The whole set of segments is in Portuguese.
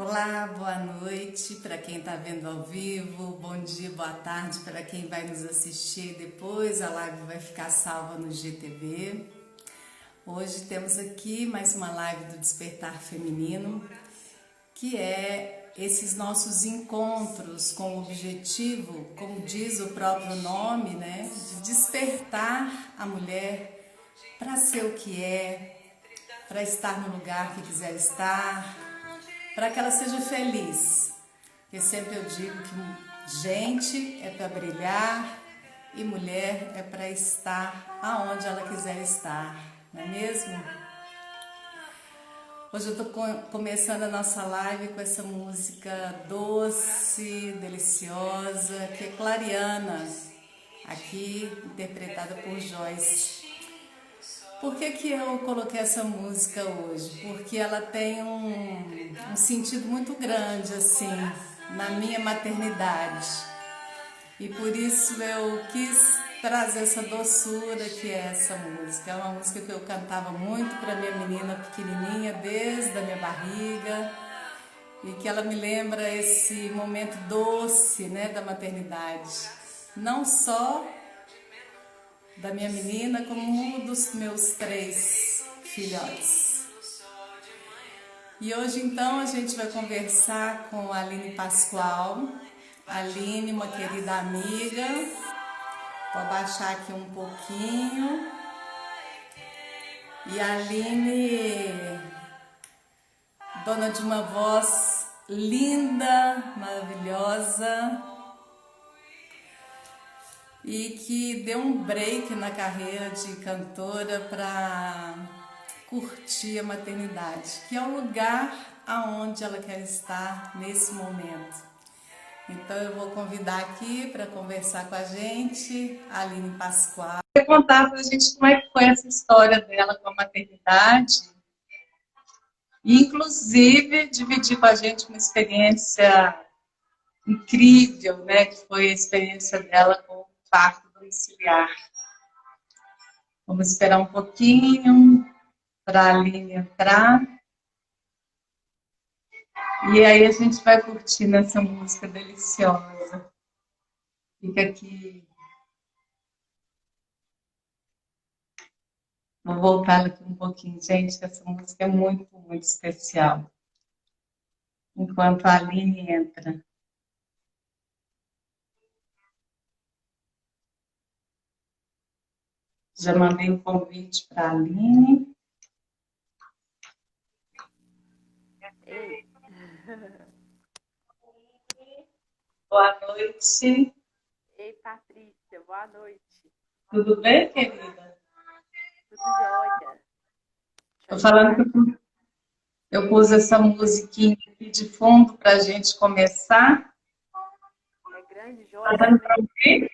Olá, boa noite para quem está vendo ao vivo, bom dia, boa tarde para quem vai nos assistir depois, a live vai ficar salva no GTV. Hoje temos aqui mais uma live do Despertar Feminino, que é esses nossos encontros com o objetivo, como diz o próprio nome, né, de despertar a mulher para ser o que é, para estar no lugar que quiser estar, para que ela seja feliz. Porque sempre eu digo que gente é para brilhar e mulher é para estar aonde ela quiser estar, não é mesmo? Hoje eu estou começando a nossa live com essa música doce, deliciosa, que é Clariana, aqui interpretada por Joyce. Por que eu coloquei essa música hoje? Porque ela tem um sentido muito grande, assim, na minha maternidade. E por isso eu quis trazer essa doçura que é essa música. É uma música que eu cantava muito para minha menina pequenininha, desde a minha barriga. E que ela me lembra esse momento doce, né, da maternidade. Não só da minha menina, como um dos meus 3 filhotes. E hoje então a gente vai conversar com a Aline Pascoal. Aline, uma querida amiga. Vou abaixar aqui um pouquinho. E a Aline, dona de uma voz linda, maravilhosa, e que deu um break na carreira de cantora para curtir a maternidade, que é o lugar aonde ela quer estar nesse momento. Então eu vou convidar aqui para conversar com a gente a Aline Pascoal. Vou contar para a gente como é que foi essa história dela com a maternidade e inclusive dividir com a gente uma experiência incrível, né, que foi a experiência dela com o parto domiciliar. Vamos esperar um pouquinho para a Aline entrar. E aí a gente vai curtindo essa música deliciosa. Fica aqui. Vou voltar aqui um pouquinho, gente, que essa música é muito, muito especial. Enquanto a Aline entra. Já mandei um convite para a Aline. Ei. Boa noite. Ei, Patrícia, boa noite. Tudo bem, querida? Tudo jóia? Estou falando que eu pus essa musiquinha aqui de fundo para a gente começar. É grande, Está Joyce, dando né? para ouvir?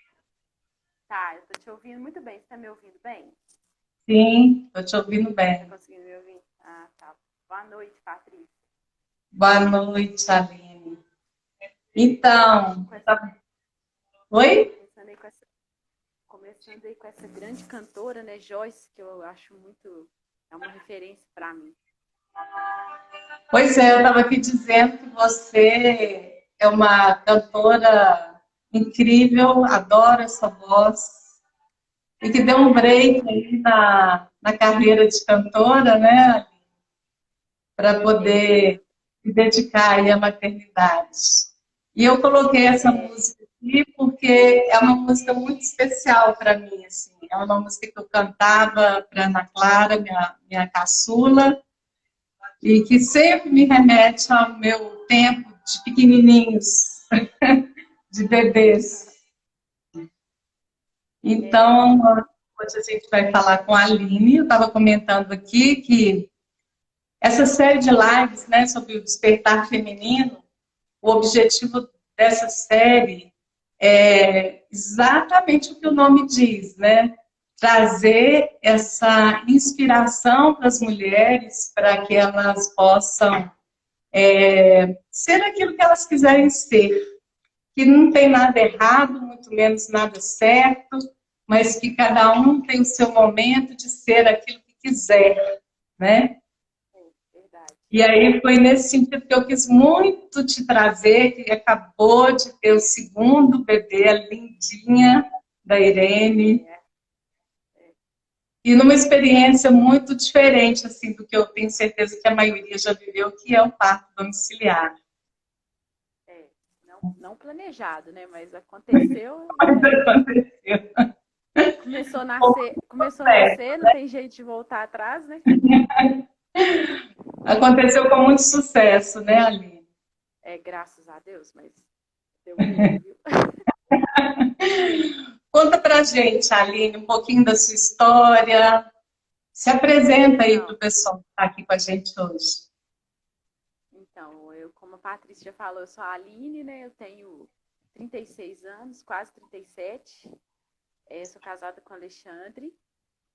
Tá, eu tô te ouvindo muito bem. Você tá me ouvindo bem? Sim, estou te ouvindo Tá bem. conseguindo me ouvir? Ah, tá. Boa noite, Patrícia. Boa noite, Aline. Começando Então, com essa, oi? começando aí com essa grande cantora, né, Joyce, que eu acho muito, é uma referência para mim. Pois é, eu estava aqui dizendo que você é uma cantora incrível, adoro essa voz, e que deu um break aí na carreira de cantora, né, para poder se dedicar aí à maternidade. E eu coloquei essa música aqui porque é uma música muito especial para mim, assim. É uma música que eu cantava para Ana Clara, minha caçula, e que sempre me remete ao meu tempo de pequenininhos, de bebês. Então, hoje a gente vai falar com a Aline. Eu estava comentando aqui que essa série de lives, né, sobre o despertar feminino, o objetivo dessa série é exatamente o que o nome diz, né? Trazer essa inspiração para as mulheres, para que elas possam ser aquilo que elas quiserem ser. Que não tem nada errado, muito menos nada certo, mas que cada um tem o seu momento de ser aquilo que quiser, né? Verdade. E aí foi nesse sentido que eu quis muito te trazer, que acabou de ter o segundo bebê, a lindinha da Irene, É, e numa experiência muito diferente assim do que eu tenho certeza que a maioria já viveu, que é o parto domiciliar. é, não planejado, né? Mas aconteceu, Mas é, aconteceu. começou a nascer, não tem jeito de voltar atrás, né? Aconteceu com muito sucesso, né, Aline? É, graças a Deus, mas deu medo, viu? Conta pra gente, Aline, um pouquinho da sua história. Se apresenta aí para Então, o pessoal que está aqui com a gente hoje. então, eu, como a Patrícia já falou, eu sou a Aline, né? Eu tenho 36 anos, quase 37. Sou casada com o Alexandre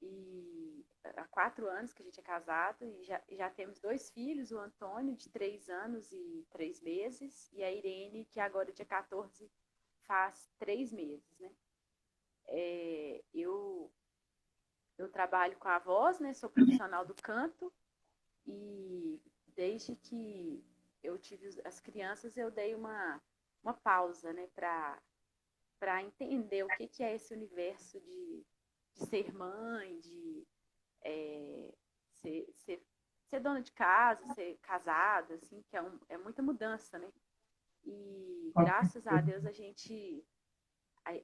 e há 4 anos que a gente é casado e já temos 2 filhos, o Antônio, de 3 anos e 3 meses, e a Irene, que agora, dia 14, faz 3 meses, né? Eu trabalho com a voz, né? Sou profissional do canto e desde que eu tive as crianças, eu dei uma pausa, né? Para entender o que é esse universo de ser mãe, de é, ser, ser, ser dona de casa, ser casada, assim, que é muita mudança, né? E graças a Deus a gente,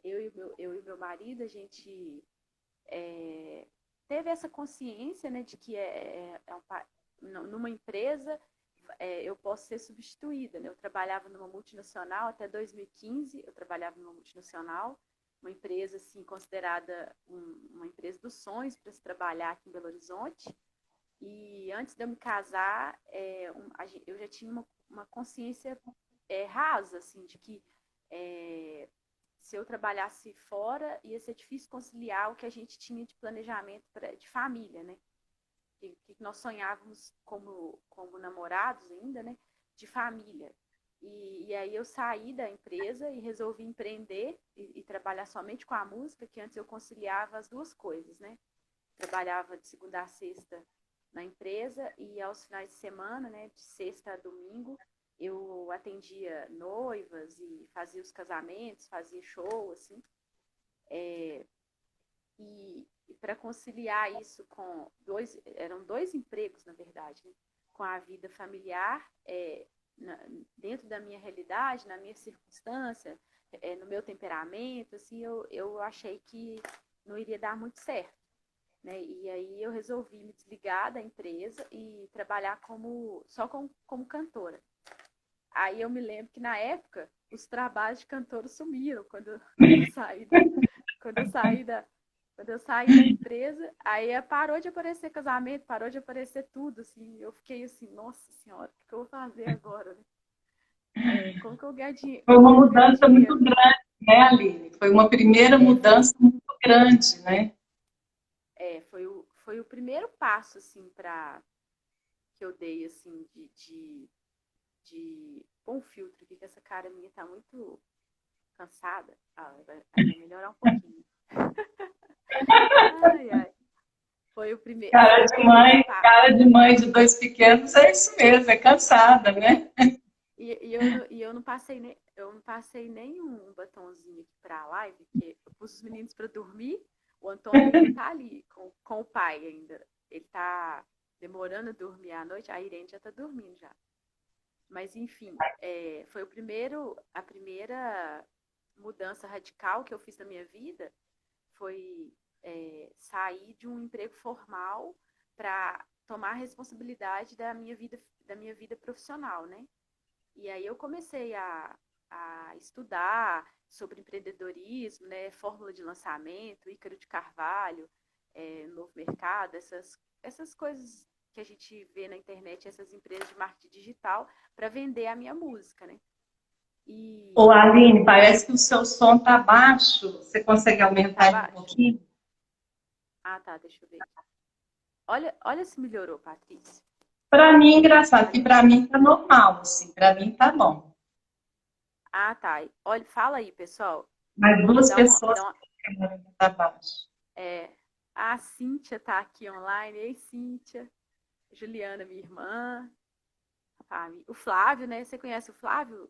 eu e meu marido, a gente teve essa consciência, né, de que numa empresa eu posso ser substituída, né? Eu trabalhava numa multinacional até 2015, eu trabalhava numa multinacional, uma empresa assim considerada uma empresa dos sonhos para se trabalhar aqui em Belo Horizonte. E antes de eu me casar, eu já tinha uma consciência rasa, assim, de que se eu trabalhasse fora, ia ser difícil conciliar o que a gente tinha de planejamento de família, né? Que nós sonhávamos como namorados ainda, né? De família. E aí eu saí da empresa e resolvi empreender e trabalhar somente com a música, que antes eu conciliava as duas coisas, né? Trabalhava de segunda a sexta na empresa e aos finais de semana, né, de sexta a domingo, eu atendia noivas e fazia os casamentos, fazia show, assim. E para conciliar isso com eram 2 empregos, na verdade, né, com a vida familiar, dentro da minha realidade, na minha circunstância, no meu temperamento, assim, eu achei que não iria dar muito certo. Né? E aí eu resolvi me desligar da empresa e trabalhar como cantora. Aí eu me lembro que na época os trabalhos de cantora sumiram quando eu saí da, quando eu saí da, quando eu saí da empresa, aí parou de aparecer casamento, parou de aparecer tudo, assim, eu fiquei assim, nossa senhora, o que eu vou fazer agora, né? Como que eu ganho dinheiro? Foi uma Como que eu ganho mudança muito dinheiro? grande, né, Aline? Foi uma primeira Foi, mudança muito grande, né? foi o primeiro passo, assim, que eu dei, assim, de pôr um filtro aqui, que essa cara minha tá muito cansada. Vai melhorar um pouquinho. Ai, ai. Foi o primeiro passo. Cara de mãe de 2 pequenos é isso mesmo, é cansada, né? Eu não passei nenhum batonzinho aqui pra live, porque eu pus os meninos para dormir. O Antônio ainda tá ali com o pai ainda. Ele tá demorando a dormir à noite. A Irene já tá dormindo já. Mas enfim, foi a primeira mudança radical que eu fiz na minha vida foi sair de um emprego formal para tomar a responsabilidade da minha vida profissional, né? E aí eu comecei a estudar sobre empreendedorismo, né, fórmula de lançamento, Ícaro de Carvalho, Novo Mercado, essas coisas que a gente vê na internet, essas empresas de marketing digital, para vender a minha música, né? Ô, E Aline, parece que o seu som tá baixo. Você consegue tá aumentar ele um baixo? pouquinho? Ah, tá, deixa eu ver aqui. Olha se melhorou, Patrícia. Para mim, engraçado, que Olha. para mim tá normal, assim, para mim tá bom. Ah, tá. Olha, fala aí, pessoal. Mas duas Dá uma, pessoas dá uma, que tá baixo. é, a Cíntia tá aqui online. Ei, Cíntia. Juliana, minha irmã. família. O Flávio, né? Você conhece o Flávio?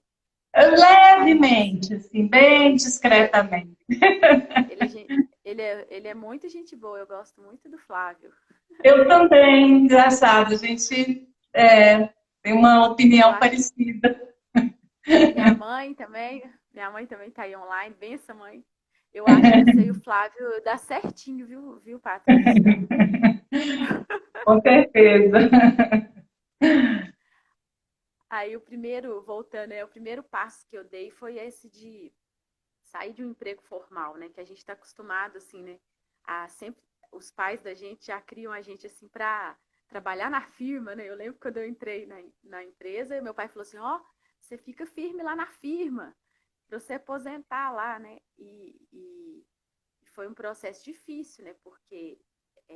Levemente, assim, bem É, discretamente. ele é muito gente boa, eu gosto muito do Flávio. Eu também, engraçado, a gente tem uma Eu opinião acho. parecida. Minha mãe também tá aí online, benção, mãe. Eu acho que você e o Flávio dá certinho, viu, Patrícia? Com certeza. Aí voltando, o primeiro passo que eu dei foi esse de sair de um emprego formal, né? Que a gente está acostumado, assim, né? A sempre, os pais da gente já criam a gente, assim, para trabalhar na firma, né? Eu lembro quando eu entrei na empresa, meu pai falou assim, ó, você fica firme lá na firma, para você aposentar lá, né? E foi um processo difícil, né? Porque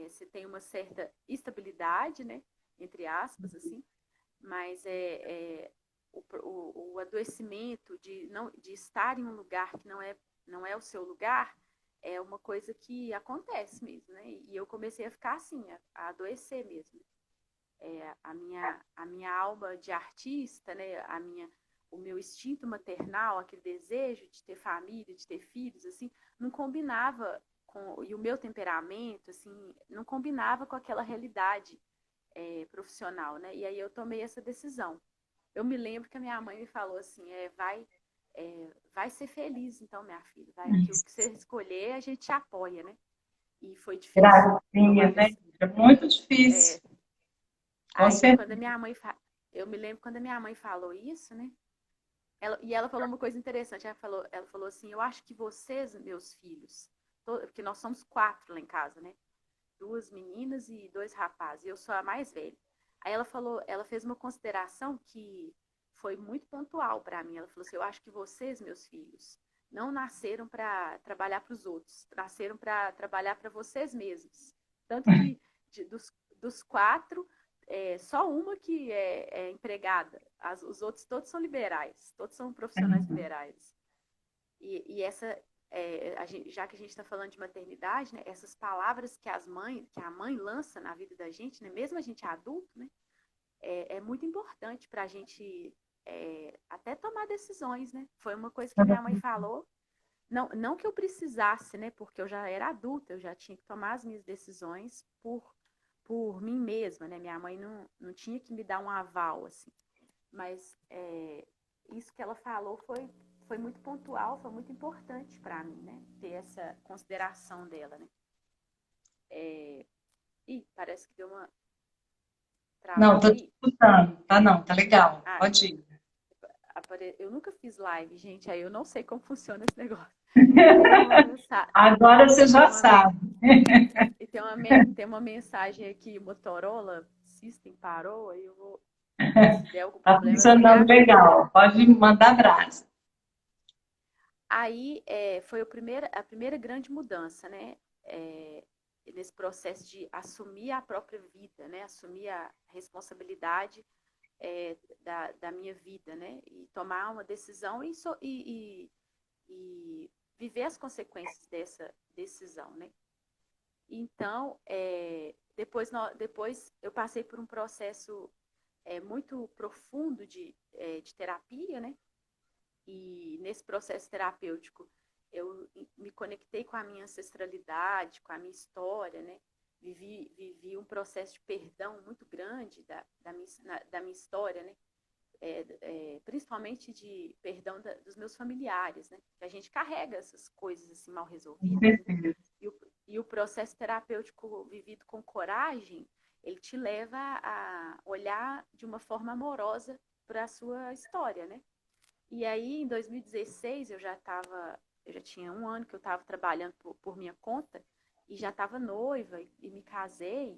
você tem uma certa estabilidade, né? Entre aspas, assim, mas o adoecimento de estar em um lugar que não é o seu lugar é uma coisa que acontece mesmo, né? E eu comecei a ficar assim, a adoecer mesmo. A minha alma de artista, né? O meu instinto maternal, aquele desejo de ter família, de ter filhos, assim, não combinava e o meu temperamento, assim, não combinava com aquela realidade profissional, né? E aí eu tomei essa decisão. Eu me lembro que a minha mãe me falou assim, vai ser feliz, então, minha filha, vai, que o que você escolher, a gente te apoia, né? E foi difícil Gracinha, tomar né? desse. É muito difícil. É, Com aí certeza. quando a minha mãe eu me lembro quando a minha mãe falou isso, né? Ela falou uma coisa interessante. Ela falou assim, eu acho que vocês, meus filhos, porque nós somos 4 lá em casa, né? 2 meninas e 2 rapazes. E eu sou a mais velha. Aí ela fez uma consideração que foi muito pontual para mim. Ela falou assim: eu acho que vocês, meus filhos, não nasceram para trabalhar para os outros, nasceram para trabalhar para vocês mesmos. Tanto que dos 4, só uma que é empregada. Os outros todos são liberais, todos são profissionais liberais. E essa, já que a gente está falando de maternidade, né, essas palavras que a mãe lança na vida da gente, né, mesmo a gente adulto, né, é muito importante para a gente até tomar decisões, né? Foi uma coisa que a minha mãe falou. Não que eu precisasse, né? Porque eu já era adulta, eu já tinha que tomar as minhas decisões por mim mesma, né? Minha mãe não tinha que me dar um aval, assim. Mas isso que ela falou foi muito pontual, foi muito importante para mim, né? Ter essa consideração dela, né? Ih, parece que deu uma Não, travada tô te aí. escutando. Tá, não, tá legal. Ah, Pode ir. eu nunca fiz live, gente, aí eu não sei como funciona esse negócio. E tem uma mensagem, Agora e você tem já uma, sabe. tem uma mensagem aqui, Motorola System parou, aí eu vou, se der algum Tá problema, você me funcionando ajuda. legal. Pode mandar brasa. Aí foi a primeira grande mudança, né? É, nesse processo de assumir a própria vida, né? Assumir a responsabilidade da minha vida, né? E tomar uma decisão e viver as consequências dessa decisão, né? Então, depois eu passei por um processo muito profundo de terapia, né? E nesse processo terapêutico, eu me conectei com a minha ancestralidade, com a minha história, né? Vivi um processo de perdão muito grande da minha história, né? Principalmente de perdão dos meus familiares, né? Que a gente carrega essas coisas assim mal Com resolvidas, né? certeza. E o processo terapêutico vivido com coragem, ele te leva a olhar de uma forma amorosa para a sua história, né? E aí, em 2016, eu já tinha 1 ano que eu estava trabalhando por minha conta e já estava noiva e me casei.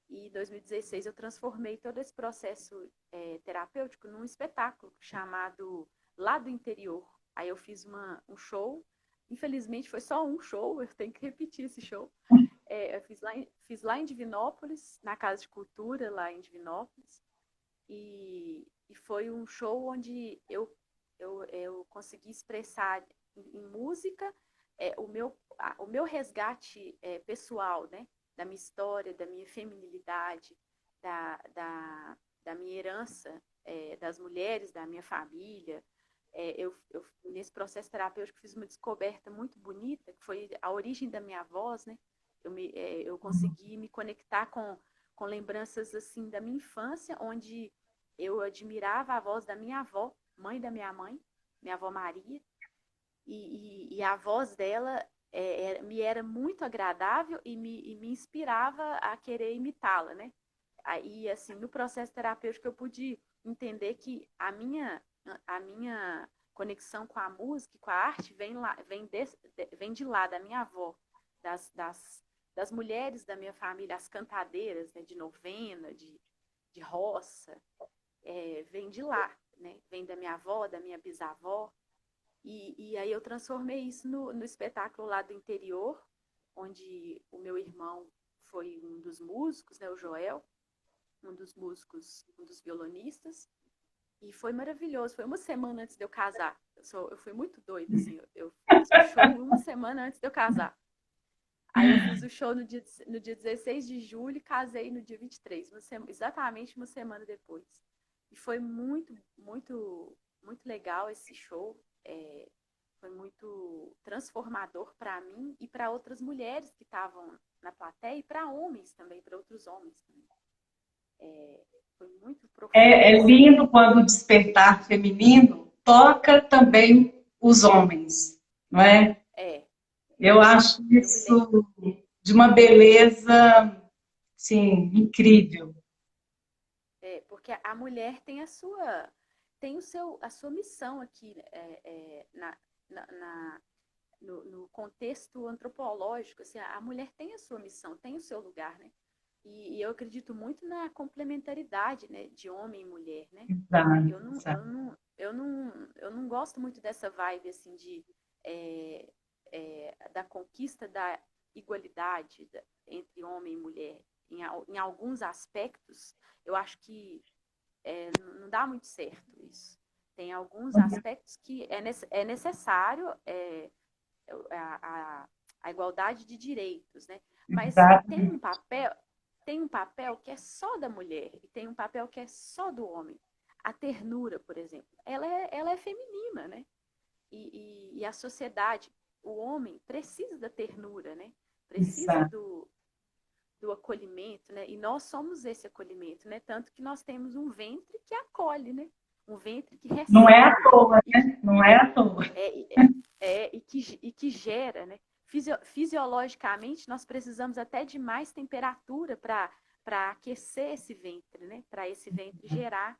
E em 2016 eu transformei todo esse processo terapêutico num espetáculo chamado Lá do Interior. Aí eu fiz um show, infelizmente foi só um show, eu tenho que repetir esse show. Eu fiz lá em Divinópolis, na Casa de Cultura, lá em Divinópolis. E foi um show onde eu consegui expressar em música o meu resgate pessoal, né? Da minha história, da minha feminilidade, da, da, da minha herança das mulheres da minha família. Nesse processo terapêutico, fiz uma descoberta muito bonita, que foi a origem da minha voz, né? Eu consegui me conectar com lembranças assim da minha infância, onde eu admirava a voz da minha avó, mãe da minha mãe, minha avó Maria, e a voz dela me era muito agradável e me inspirava a querer imitá-la, né? Aí, assim, no processo terapêutico eu pude entender que a minha conexão com a música e com a arte vem de lá, da minha avó, das mulheres da minha família, as cantadeiras, né, de novena, de roça, vem de lá, né? Vem da minha avó, da minha bisavó. E aí eu transformei isso no espetáculo lá do interior, onde o meu irmão foi um dos músicos, né, o Joel, um dos músicos, um dos violonistas, e foi maravilhoso. Foi uma semana antes de eu casar. Eu fui muito doida, assim. Eu fiz o show uma semana antes de eu casar. Aí eu fiz o show no dia 16 de julho e casei no dia 23, exatamente uma semana depois. E foi muito, muito, muito legal esse show. Foi muito transformador para mim e para outras mulheres que estavam na plateia e para homens também, para outros homens também. Foi muito profundo. É lindo quando o despertar feminino toca também os homens, não é? Eu acho isso de uma beleza, sim, incrível. Porque a mulher tem a sua missão aqui no contexto antropológico. Assim, a mulher tem a sua missão, tem o seu lugar, né? E eu acredito muito na complementaridade, né, de homem e mulher, né? Eu não gosto muito dessa vibe assim da conquista da igualdade entre homem e mulher. Em alguns aspectos, eu acho que não dá muito certo isso. Tem alguns aspectos que é necessário a igualdade de direitos, né? Mas tem um papel que é só da mulher e tem um papel que é só do homem. A ternura, por exemplo, ela é feminina, né? E a sociedade, o homem precisa da ternura, né? Precisa do acolhimento, né? E nós somos esse acolhimento, né? Tanto que nós temos um ventre que acolhe, né? Um ventre que recebe. Não é à toa, né? Não é à toa. E que gera, né? Fisiologicamente, nós precisamos até de mais temperatura para aquecer esse ventre, né? Para esse ventre gerar,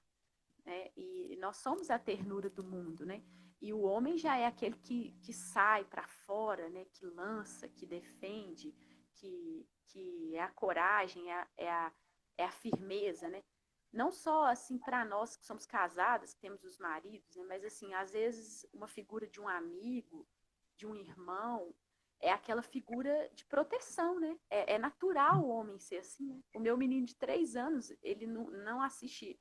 né? E nós somos a ternura do mundo, né? E o homem já é aquele que sai para fora, né? Que lança, que defende, que é a coragem, é a firmeza, né? Não só assim para nós que somos casadas, que temos os maridos, né? Mas assim, às vezes uma figura de um amigo, de um irmão, é aquela figura de proteção, né? É natural o homem ser assim, né? O meu menino de 3 anos, ele não assiste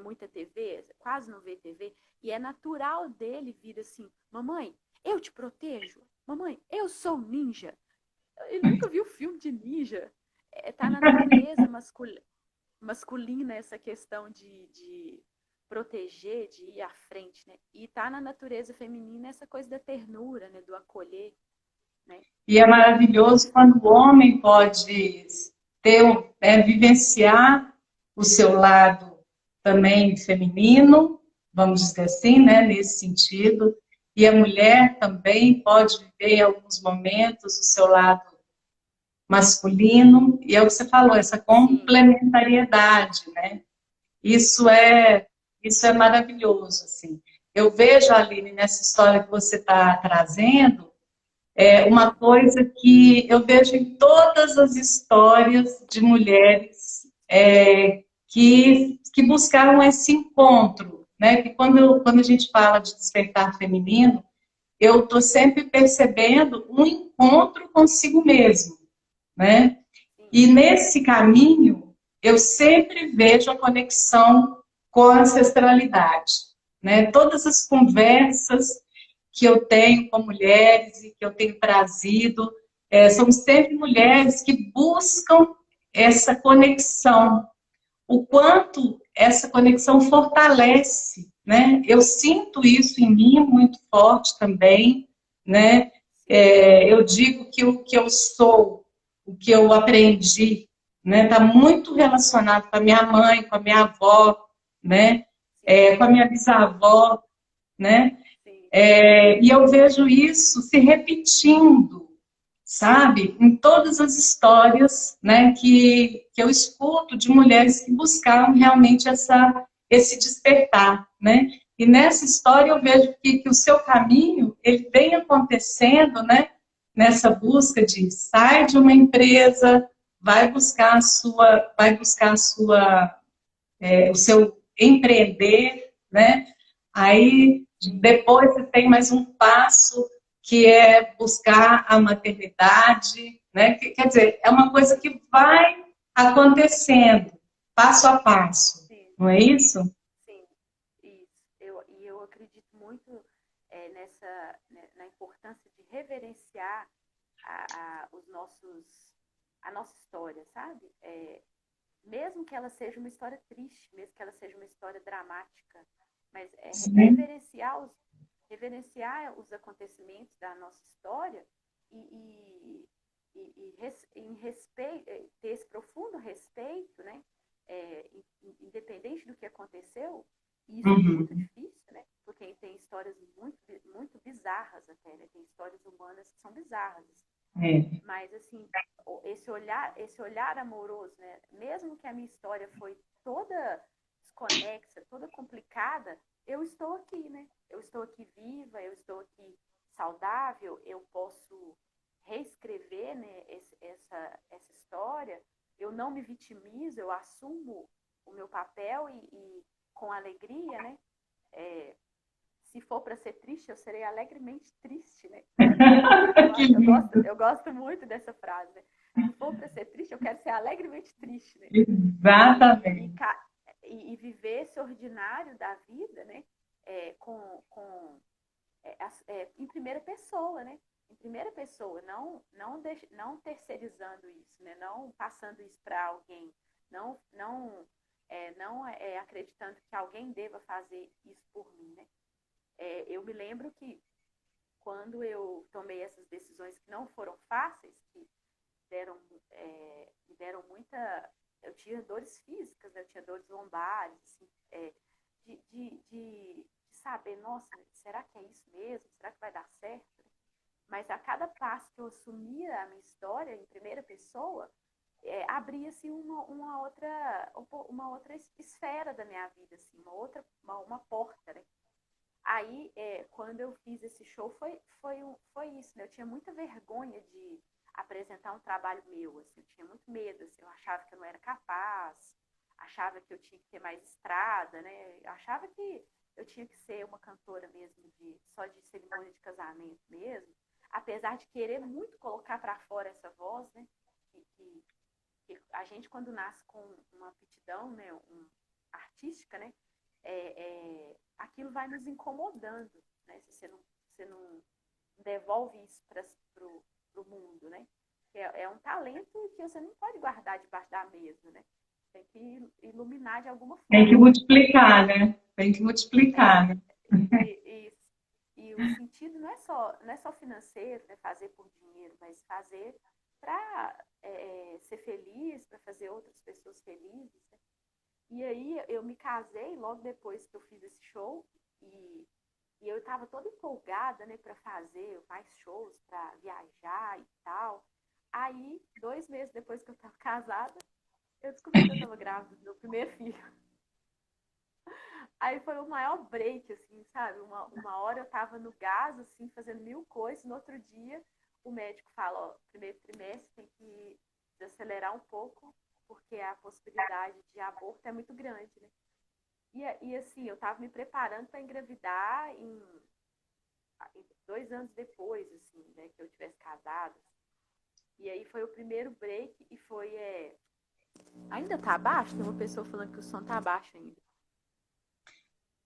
muita TV, quase não vê TV, e é natural dele vir assim, mamãe, eu te protejo, mamãe, eu sou ninja. Ele nunca viu filme de ninja. Tá na natureza masculina essa questão de proteger, de ir à frente, né? E tá na natureza feminina essa coisa da ternura, né? Do acolher, né? E é maravilhoso quando o homem pode vivenciar o seu lado também feminino, vamos dizer assim, né? Nesse sentido. E a mulher também pode viver em alguns momentos o seu lado masculino, e é o que você falou, essa complementariedade, né? Isso é maravilhoso, assim. Eu vejo, Aline, nessa história que você está trazendo, uma coisa que eu vejo em todas as histórias de mulheres que buscaram esse encontro, né? Que quando a gente fala de despertar feminino, eu estou sempre percebendo um encontro consigo mesmo, né? E nesse caminho, eu sempre vejo a conexão com a ancestralidade, né? Todas as conversas que eu tenho com mulheres e que eu tenho trazido, são sempre mulheres que buscam essa conexão. o quanto essa conexão fortalece, né? Eu sinto isso em mim muito forte também, né? Eu digo que o que eu sou, o que eu aprendi, né, está muito relacionado com a minha mãe, com a minha avó, né? Com a minha bisavó, né? sim, E eu vejo isso se repetindo, sabe? Em todas as histórias, né, que eu escuto de mulheres que buscaram realmente esse despertar, né? E nessa história eu vejo que o seu caminho, ele vem acontecendo, né? Nessa busca de sai de uma empresa, o seu empreender, né? Aí sim. depois você tem mais um passo que é buscar a maternidade, né? Quer dizer, é uma coisa que vai acontecendo passo a passo, Sim. não é isso? Sim, isso. Eu acredito muito na importância de reverenciar a nossa história, sabe? Mesmo que ela seja uma história triste, mesmo que ela seja uma história dramática, mas Sim. reverenciar os acontecimentos da nossa história e, em respeito, ter esse profundo respeito, né? Independente do que aconteceu, e isso é muito Uhum. difícil, né? Porque tem histórias muito bizarras até, né? Tem histórias humanas que são bizarras. É. Mas, assim, esse olhar amoroso, né? Mesmo que a minha história foi toda desconexa, toda complicada, eu estou aqui, né? Eu estou aqui viva, eu estou aqui saudável, eu posso reescrever, né, essa história. Eu não me vitimizo, eu assumo o meu papel e com alegria, né? É, se for para ser triste, eu serei alegremente triste, né? Que lindo. Eu gosto muito dessa frase, né? Se for para ser triste, eu quero ser alegremente triste, né? E, Exatamente. e viver esse ordinário da vida, né? Com em primeira pessoa, né? Em primeira pessoa, não terceirizando isso, né? Não passando isso para alguém, não acreditando que alguém deva fazer isso por mim, né? Eu me lembro que quando eu tomei essas decisões que não foram fáceis, que deram, me deram muita. Eu tinha dores físicas, né? Eu tinha dores lombares, assim, de saber, nossa, será que é isso mesmo? Será que vai dar certo? Mas a cada passo que eu assumia a minha história em primeira pessoa, abria-se uma outra esfera da minha vida, assim, uma porta, né? Aí, quando eu fiz esse show, foi isso, né? Eu tinha muita vergonha de apresentar um trabalho meu, assim, eu tinha muito medo, assim, eu achava que eu não era capaz, achava que eu tinha que ter mais estrada, né? Eu achava que eu tinha que ser uma cantora mesmo, só de cerimônia de casamento mesmo, apesar de querer muito colocar para fora essa voz, né? Que a gente, quando nasce com uma aptidão, né, artística, né, aquilo vai nos incomodando, né, se você não devolve isso para o mundo, né? É um talento que você não pode guardar debaixo da mesa, né? Tem que iluminar de alguma Tem que forma, né? multiplicar, né? Tem que multiplicar, É, né? e, e o sentido não é só financeiro, né? Fazer por dinheiro, mas fazer para ser feliz, para fazer outras pessoas felizes, né? E aí eu me casei logo depois que eu fiz esse show e eu estava toda empolgada, né, para fazer mais shows, para viajar e tal. Aí, 2 meses depois que eu estava casada, eu descobri que eu estava grávida do meu primeiro filho. Aí foi o maior break, assim, sabe? Uma hora eu estava no gás, assim, fazendo mil coisas. No outro dia, o médico fala, ó, primeiro trimestre tem que desacelerar um pouco, porque a possibilidade de aborto é muito grande, né? E assim, eu estava me preparando para engravidar em 2 anos depois, assim, né, que eu tivesse casado. E aí foi o primeiro break e foi. Ainda tá baixo? Tem uma pessoa falando que o som tá baixo ainda.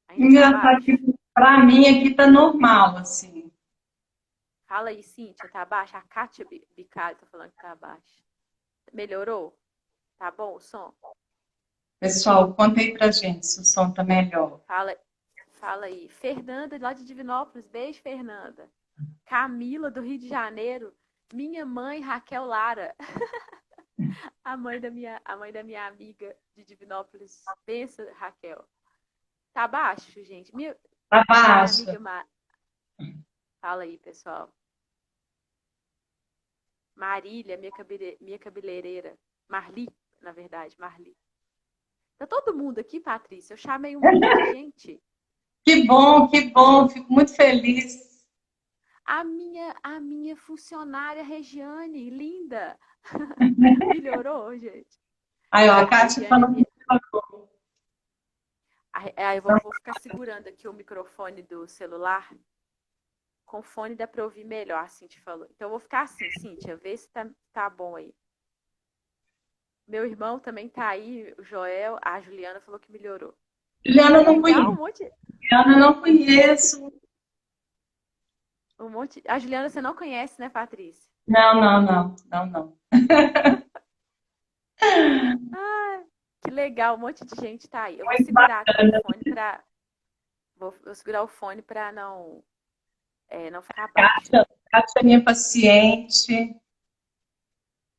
Ainda tá Engraçado baixo? que para mim aqui tá normal, assim. Fala aí, Cíntia, tá baixo? A Kátia Bicalho tá falando que tá baixo. Melhorou? Tá bom o som? Pessoal, conta aí pra gente se o som tá melhor. Fala, fala aí. Fernanda, lá de Divinópolis. Beijo, Fernanda. Camila, do Rio de Janeiro. Minha mãe, Raquel Lara. A mãe da minha amiga de Divinópolis. Pensa, Raquel. Tá baixo, gente. Tá Minha baixa. amiga Fala aí, pessoal. Marília, minha cabeleireira. Marli, na verdade, Marli. Tá todo mundo aqui, Patrícia? Eu chamei um monte de gente. Que bom, fico muito feliz. A minha funcionária Regiane, linda. Melhorou, gente. Aí, ó, a A Kátia Regiane é falando. minha. Eu vou ficar segurando aqui o microfone do celular. Com fone dá pra ouvir melhor, a Cintia falou. Então eu vou ficar assim, Cíntia, vê se tá bom aí. Meu irmão também tá aí, o Joel, a Juliana falou que melhorou. Juliana, Que eu não legal, conheço. Juliana, eu não conheço. um monte. A Juliana você não conhece, né, Patrícia? Não, não, não, não, não. Ah, que legal, um monte de gente tá aí. Eu vou Muito segurar aqui o bacana. fone pra. Vou segurar o fone pra não ficar baixo, Kátia, né? Kátia é minha paciente. É,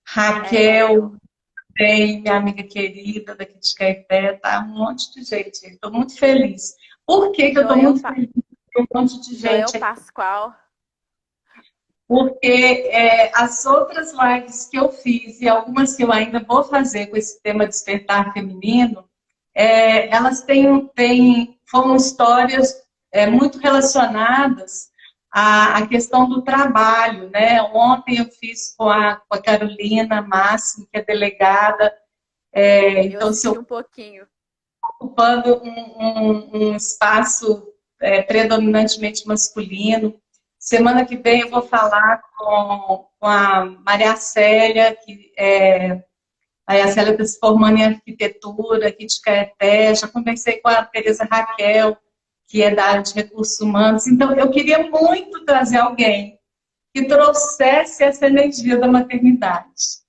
Raquel, bem, minha amiga querida daqui de Caeté, tá? Um monte de gente. Estou muito feliz. Por que que eu estou Joel, muito feliz? Tem um monte de Joel gente aqui. Pascoal. Porque as outras lives que eu fiz e algumas que eu ainda vou fazer com esse tema despertar feminino, elas foram histórias muito relacionadas à questão do trabalho, né? Ontem eu fiz com a Carolina Máximo, que é delegada, Eu então se assisti eu um pouquinho. ocupando um espaço predominantemente masculino. Semana que vem eu vou Sim. falar com a Maria Célia, a Maria Célia está se formando em arquitetura aqui de Caeté. Já conversei com a Tereza Raquel, que é da área de recursos humanos. Então, eu queria muito trazer alguém que trouxesse essa energia da maternidade,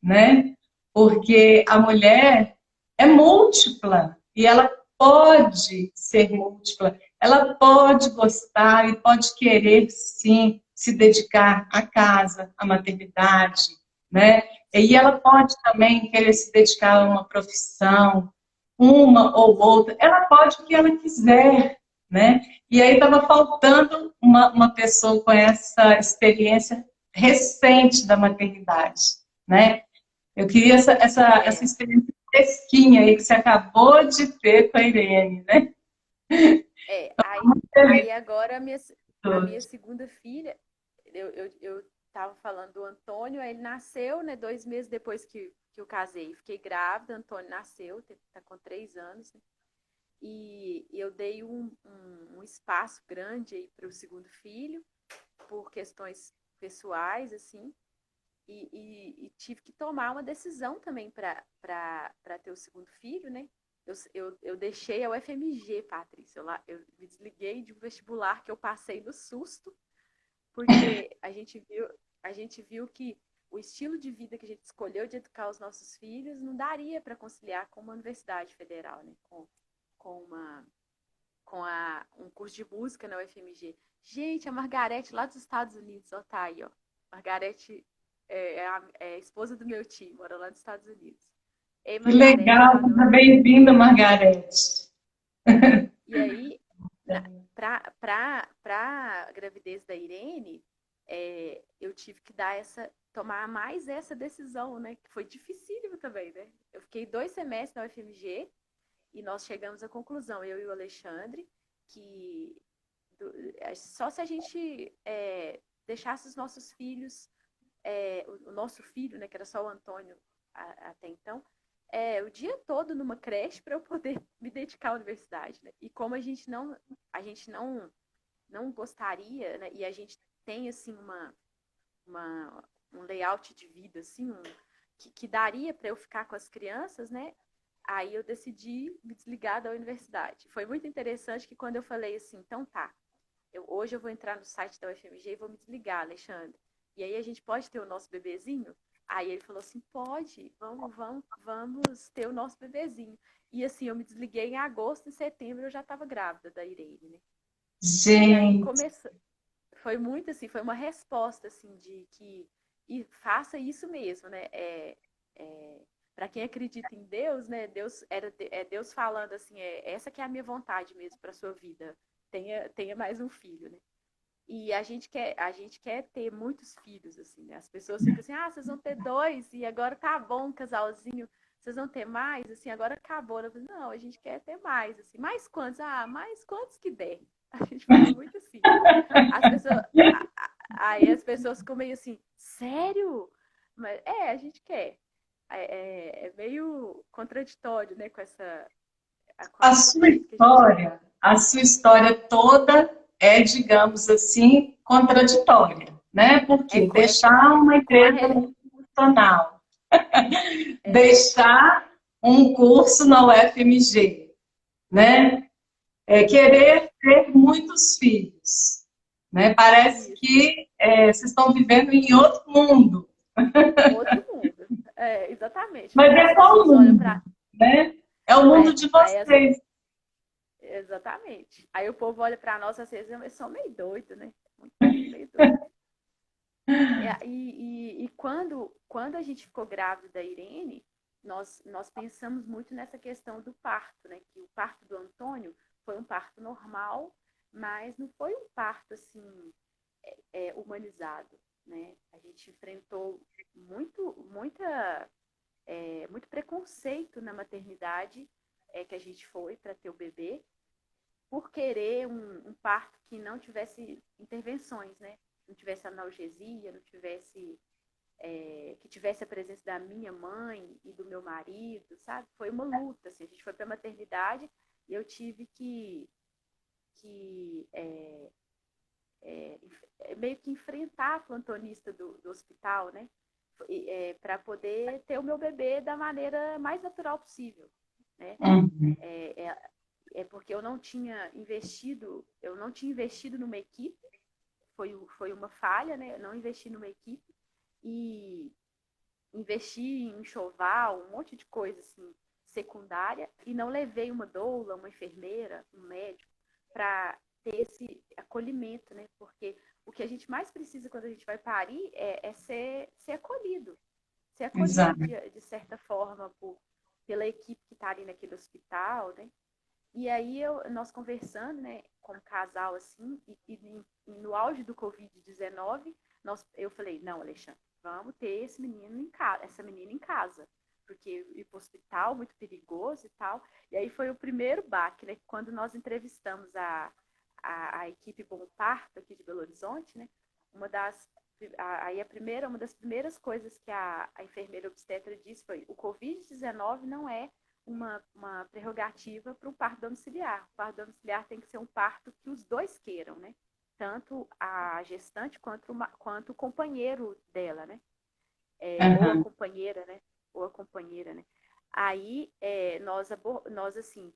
né? Porque a mulher é múltipla e ela pode ser múltipla, ela pode gostar e pode querer sim se dedicar à casa, à maternidade, né? E ela pode também querer se dedicar a uma profissão, uma ou outra, ela pode o que ela quiser, né? E aí estava faltando uma pessoa com essa experiência recente da maternidade, né? Eu queria essa É, experiência fresquinha aí que você acabou de ter com a Irene, né? aí agora a minha segunda filha, eu tava falando do Antônio, aí ele nasceu, né, 2 meses depois que eu casei. Fiquei grávida, Antônio nasceu, tá com 3 anos, né? E eu dei um espaço grande aí para o segundo filho, por questões pessoais, assim, e tive que tomar uma decisão também para ter o segundo filho, né? Eu deixei a UFMG, Patrícia. Eu me desliguei de um vestibular que eu passei no susto, porque a gente viu que o estilo de vida que a gente escolheu de educar os nossos filhos não daria para conciliar com uma universidade federal, né? Com um curso de música na UFMG. Gente, a Margarete lá dos Estados Unidos, ó, tá aí, ó. Margarete é a esposa do meu tio, mora lá nos Estados Unidos. Ei, Que Margarete, legal, boa noite. bem-vinda, Margarete. E aí, para a gravidez da Irene, eu tive que tomar mais essa decisão, né? Que foi dificílimo também, né? Eu fiquei 2 semestres na UFMG e nós chegamos à conclusão, eu e o Alexandre, que só se a gente deixasse os nossos filhos, o nosso filho, né, que era só o Antônio até então, o dia todo numa creche para eu poder me dedicar à universidade, né? E como a gente não gostaria, né? E a gente tem assim um layout de vida assim, que daria para eu ficar com as crianças, né? Aí eu decidi me desligar da universidade. Foi muito interessante que quando eu falei assim, então tá, hoje eu vou entrar no site da UFMG e vou me desligar, Alexandre. E aí a gente pode ter o nosso bebezinho? Aí ele falou assim, pode, vamos ter o nosso bebezinho. E assim, eu me desliguei em agosto, em setembro eu já estava grávida da Irene, né? E aí Gente, começou, foi muito assim, foi uma resposta assim de que e faça isso mesmo, né? Para quem acredita em Deus, né? Deus falando assim, essa que é a minha vontade mesmo para sua vida. Tenha mais um filho, né? E a gente quer ter muitos filhos, assim, né? As pessoas ficam assim, vocês vão ter dois, e agora tá bom, um casalzinho, vocês vão ter mais, assim, agora acabou. Eu falo, não, a gente quer ter mais, assim, mais quantos? Mais quantos que der. A gente fala muito assim. As pessoas, aí as pessoas ficam meio assim, sério? Mas a gente quer. É meio contraditório, né, com a a sua cabeça que a gente tem. história, a sua história toda é, digamos assim, contraditória, né? Porque deixar uma Com a, empresa re- multinacional, é, deixar um curso na UFMG, né? Querer ter muitos filhos, né? Parece isso. que vocês estão vivendo em outro mundo, Outro mundo. Exatamente. mas As é qual pessoas olham mundo, para. né? É o mundo de Aí vocês. exatamente. Aí o povo olha para nós, às vezes, eles são meio doidos, né? Muita gente meio doida. E quando a gente ficou grávida da Irene, nós pensamos muito nessa questão do parto, né? Que o parto do Antônio foi um parto normal, mas não foi um parto assim humanizado, né? A gente enfrentou muito preconceito na maternidade que a gente foi para ter o bebê, por querer um parto que não tivesse intervenções, né? Não tivesse analgesia, não tivesse que tivesse a presença da minha mãe e do meu marido, sabe? Foi uma luta, assim. A gente foi para a maternidade e eu tive que meio que enfrentar a plantonista do hospital, né? Para poder ter o meu bebê da maneira mais natural possível, né? Uhum. Porque eu não tinha investido numa equipe, foi uma falha, né? Eu não investi numa equipe e investi em enxoval, um monte de coisa assim, secundária, e não levei uma doula, uma enfermeira, um médico, para ter esse acolhimento, né? Porque o que a gente mais precisa quando a gente vai parir é ser acolhido. Ser acolhido Exato. de certa forma pela equipe que está ali naquele hospital, né? E aí nós conversando, né, como casal assim, e no auge do Covid-19, eu falei, não, Alexandre, vamos ter essa menina em casa, porque ir para o hospital muito perigoso e tal. E aí foi o primeiro baque, né, quando nós entrevistamos a equipe Bom Parto aqui de Belo Horizonte, né, uma das uma das primeiras coisas que a enfermeira obstetra disse foi: o Covid-19 não é uma prerrogativa para o parto domiciliar. O parto domiciliar tem que ser um parto que os dois queiram, né? Tanto a gestante quanto o companheiro dela, né? Ou a Uhum. companheira, né? Ou a companheira, né? Aí nós assim,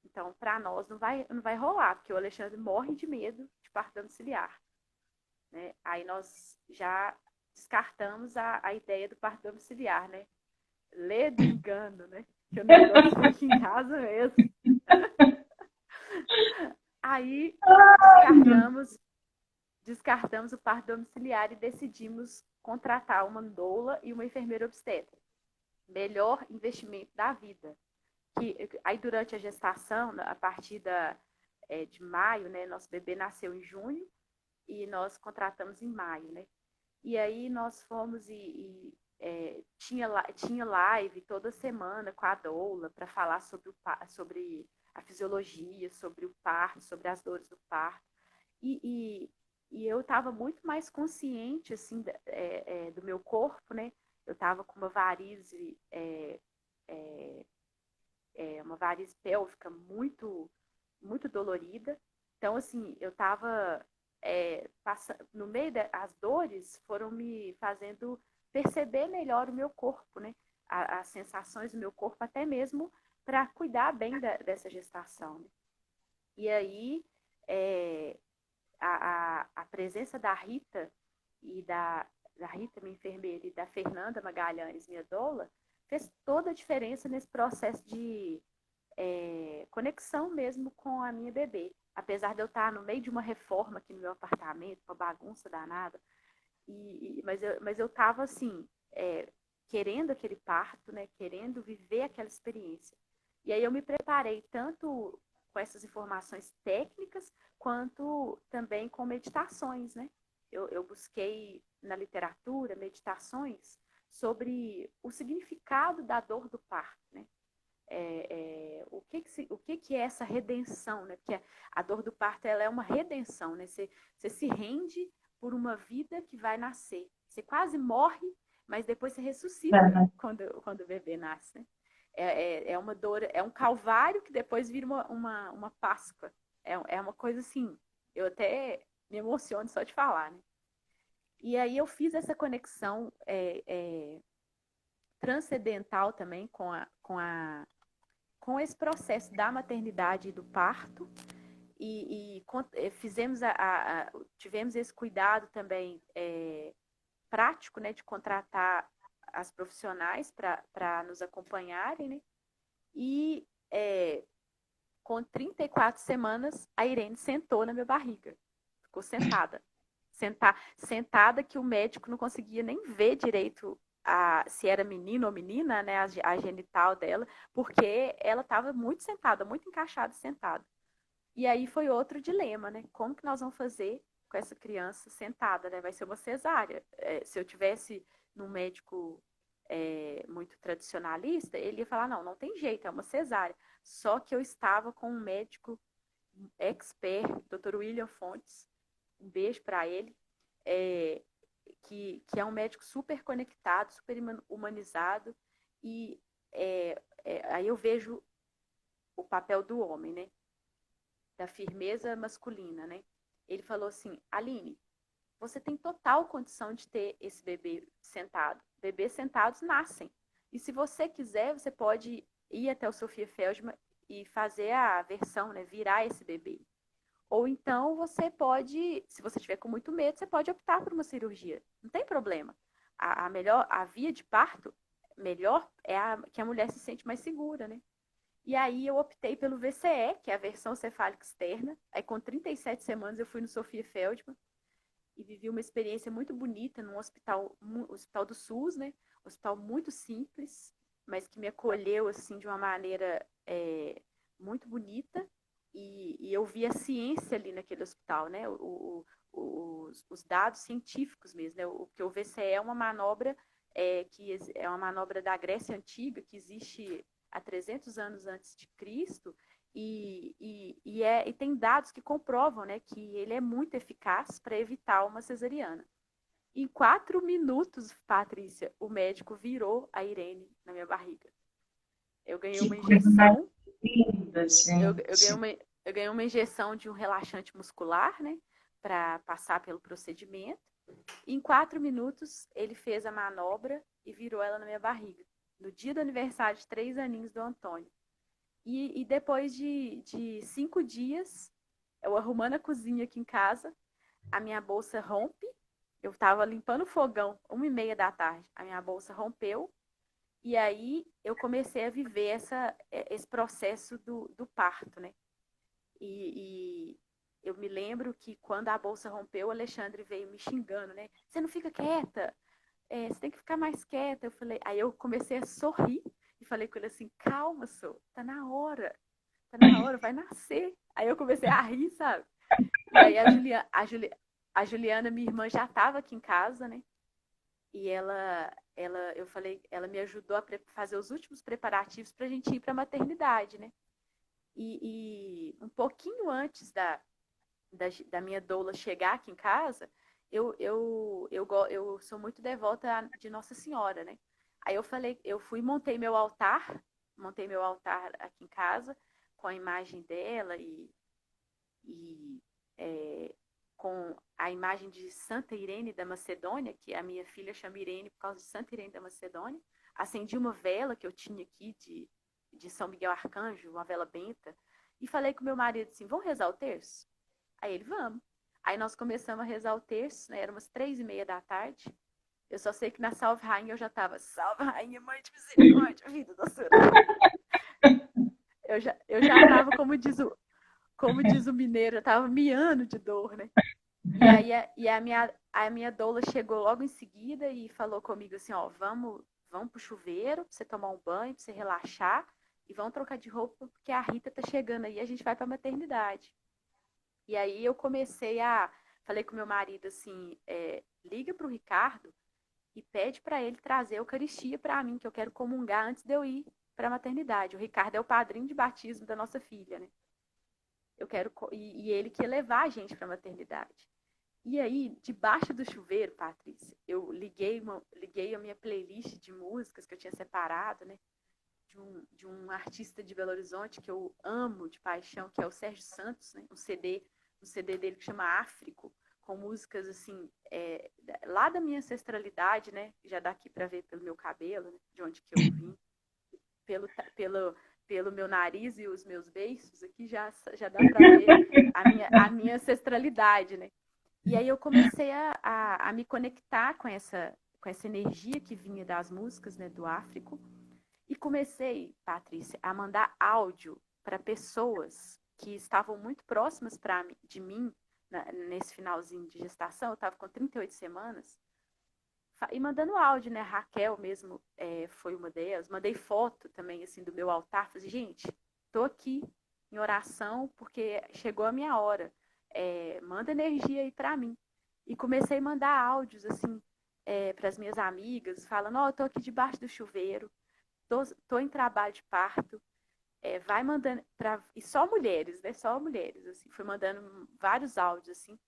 então para nós não vai rolar, porque o Alexandre morre de medo de parto domiciliar, né? Aí nós já descartamos a ideia do parto domiciliar, né? Lê do engano, né? Que o negócio fica em casa mesmo. Aí descartamos o parto domiciliar e decidimos contratar uma doula e uma enfermeira obstetra. Melhor investimento da vida. Aí durante a gestação, a partir de maio, né? Nosso bebê nasceu em junho e nós contratamos em maio, né? E aí nós fomos tinha live toda semana com a doula para falar sobre a fisiologia, sobre o parto, sobre as dores do parto. E eu estava muito mais consciente assim do meu corpo, né? Eu estava com uma varize pélvica muito, muito dolorida. Então, assim, eu estava no meio das dores, foram me fazendo perceber melhor o meu corpo, né? As sensações do meu corpo, até mesmo para cuidar bem dessa gestação, né? E aí, a presença da Rita e da Rita, minha enfermeira, e da Fernanda Magalhães, minha doula, fez toda a diferença nesse processo de conexão mesmo com a minha bebê. Apesar de eu estar no meio de uma reforma aqui no meu apartamento, uma bagunça danada, mas eu estava assim, querendo aquele parto, né, querendo viver aquela experiência. E aí eu me preparei tanto com essas informações técnicas, quanto também com meditações, né? Eu busquei na literatura meditações sobre o significado da dor do parto, né? O que é essa redenção, né? Porque a dor do parto, ela é uma redenção, né? Você se rende por uma vida que vai nascer. Você quase morre, mas depois você ressuscita quando o bebê nasce, né? É uma dor, é um calvário que depois vira uma Páscoa. É uma coisa assim, eu até me emociono só de falar, né? E aí eu fiz essa conexão transcendental também com esse processo da maternidade e do parto, e fizemos tivemos esse cuidado também prático, né, de contratar as profissionais para nos acompanharem, né? E com 34 semanas, a Irene sentou na minha barriga. Ficou sentada. Sentada que o médico não conseguia nem ver direito se era menino ou menina, né, a genital dela, porque ela estava muito sentada, muito encaixada sentada. E aí foi outro dilema, né? Como que nós vamos fazer com essa criança sentada, né? Vai ser uma cesárea. Se eu tivesse num médico muito tradicionalista, ele ia falar, não tem jeito, é uma cesárea. Só que eu estava com um médico expert, Dr. William Fontes, um beijo para ele, que é um médico super conectado, super humanizado, e aí eu vejo o papel do homem, né? Da firmeza masculina, né? Ele falou assim, Aline, você tem total condição de ter esse bebê sentado. Bebês sentados nascem. E se você quiser, você pode ir até o Sofia Feldman e fazer a versão, né? Virar esse bebê. Ou então você pode, se você tiver com muito medo, você pode optar por uma cirurgia. Não tem problema. A via de parto melhor é que a mulher se sente mais segura, né? E aí eu optei pelo VCE, que é a versão cefálica externa. Aí com 37 semanas eu fui no Sofia Feldman e vivi uma experiência muito bonita num hospital do SUS, né? Um hospital muito simples, mas que me acolheu assim de uma maneira muito bonita. E eu vi a ciência ali naquele hospital, né? Os dados científicos mesmo, né? Porque o VCE é uma manobra que é uma manobra da Grécia Antiga, que existe há 300 anos antes de Cristo, e tem dados que comprovam, né, que ele é muito eficaz para evitar uma cesariana. Em 4 minutos, Patrícia, o médico virou a Irene na minha barriga. Eu ganhei uma injeção. Linda, gente. Eu ganhei uma injeção de um relaxante muscular, né, para passar pelo procedimento. Em 4 minutos, ele fez a manobra e virou ela na minha barriga. No dia do aniversário de 3 aninhos do Antônio. E depois de 5 dias, eu arrumando a cozinha aqui em casa, a minha bolsa rompe. Eu estava limpando o fogão, 1h30 da tarde. A minha bolsa rompeu. E aí eu comecei a viver esse processo do parto, né? E eu me lembro que quando a bolsa rompeu, o Alexandre veio me xingando, né? Você não fica quieta? Você tem que ficar mais quieta. Aí eu comecei a sorrir e falei com ele assim, calma, Sô, tá na hora, vai nascer. Aí eu comecei a rir, sabe? E aí a Juliana, minha irmã, já estava aqui em casa, né? E eu falei, ela me ajudou a fazer os últimos preparativos para a gente ir para a maternidade, né? E um pouquinho antes da minha doula chegar aqui em casa, eu sou muito devota de Nossa Senhora, né? Aí eu fui e montei meu altar aqui em casa, com a imagem dela com a imagem de Santa Irene da Macedônia, que a minha filha chama Irene por causa de Santa Irene da Macedônia. Acendi uma vela que eu tinha aqui de São Miguel Arcanjo, uma vela benta, e falei com meu marido assim, vamos rezar o terço? Aí ele, vamos. Aí nós começamos a rezar o terço, né? Era umas 3h30 da tarde. Eu só sei que na Salve Rainha eu já tava, Salve Rainha, Mãe de Misericórdia, vida doçura. Eu já tava, como diz o mineiro, eu tava miando de dor, né? E aí a minha doula chegou logo em seguida e falou comigo assim, ó, vamos pro chuveiro pra você tomar um banho, pra você relaxar, e vamos trocar de roupa, porque a Rita tá chegando aí, a gente vai pra maternidade. E aí falei com meu marido assim, liga pro Ricardo e pede para ele trazer a Eucaristia para mim, que eu quero comungar antes de eu ir para a maternidade. O Ricardo é o padrinho de batismo da nossa filha, né? Eu quero e ele que ia levar a gente para a maternidade. E aí, debaixo do chuveiro, Patrícia, eu liguei a minha playlist de músicas que eu tinha separado, né? De um artista de Belo Horizonte que eu amo de paixão, que é o Sérgio Santos, né? Um CD dele que chama Áfrico, com músicas assim, lá da minha ancestralidade, né? Já dá aqui para ver pelo meu cabelo, né? De onde que eu vim, pelo meu nariz e os meus beiços, aqui já dá para ver a minha ancestralidade, né? E aí eu comecei a me conectar com essa energia que vinha das músicas, né, do Áfrico, e comecei, Patrícia, a mandar áudio para pessoas que estavam muito próximas de mim nesse finalzinho de gestação. Eu estava com 38 semanas. E mandando áudio, né? A Raquel mesmo foi uma delas. Mandei foto também, assim, do meu altar. Falei, gente, tô aqui em oração porque chegou a minha hora. Manda energia aí para mim. E comecei a mandar áudios, assim, para as minhas amigas, falando, ó, eu tô aqui debaixo do chuveiro, tô em trabalho de parto, vai mandando e só mulheres, né? Só mulheres, assim, fui mandando vários áudios, assim,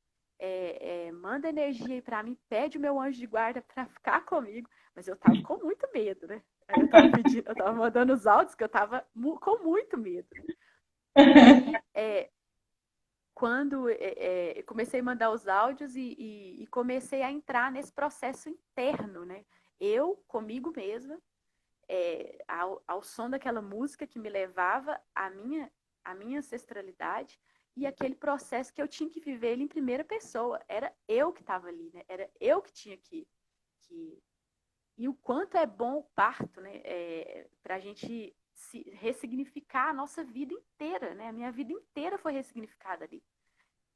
manda energia aí pra mim, pede o meu anjo de guarda pra ficar comigo, mas eu tava com muito medo, né? Aí eu tava mandando os áudios que eu tava com muito medo. E aí, quando eu comecei a mandar os áudios e comecei a entrar nesse processo interno, né? Eu, comigo mesma, ao som daquela música que me levava à minha ancestralidade e aquele processo que eu tinha que viver ele em primeira pessoa. Era eu que estava ali, né? Era eu que tinha que... E o quanto é bom o parto, né? Para a gente ressignificar a nossa vida inteira, né? A minha vida inteira foi ressignificada ali.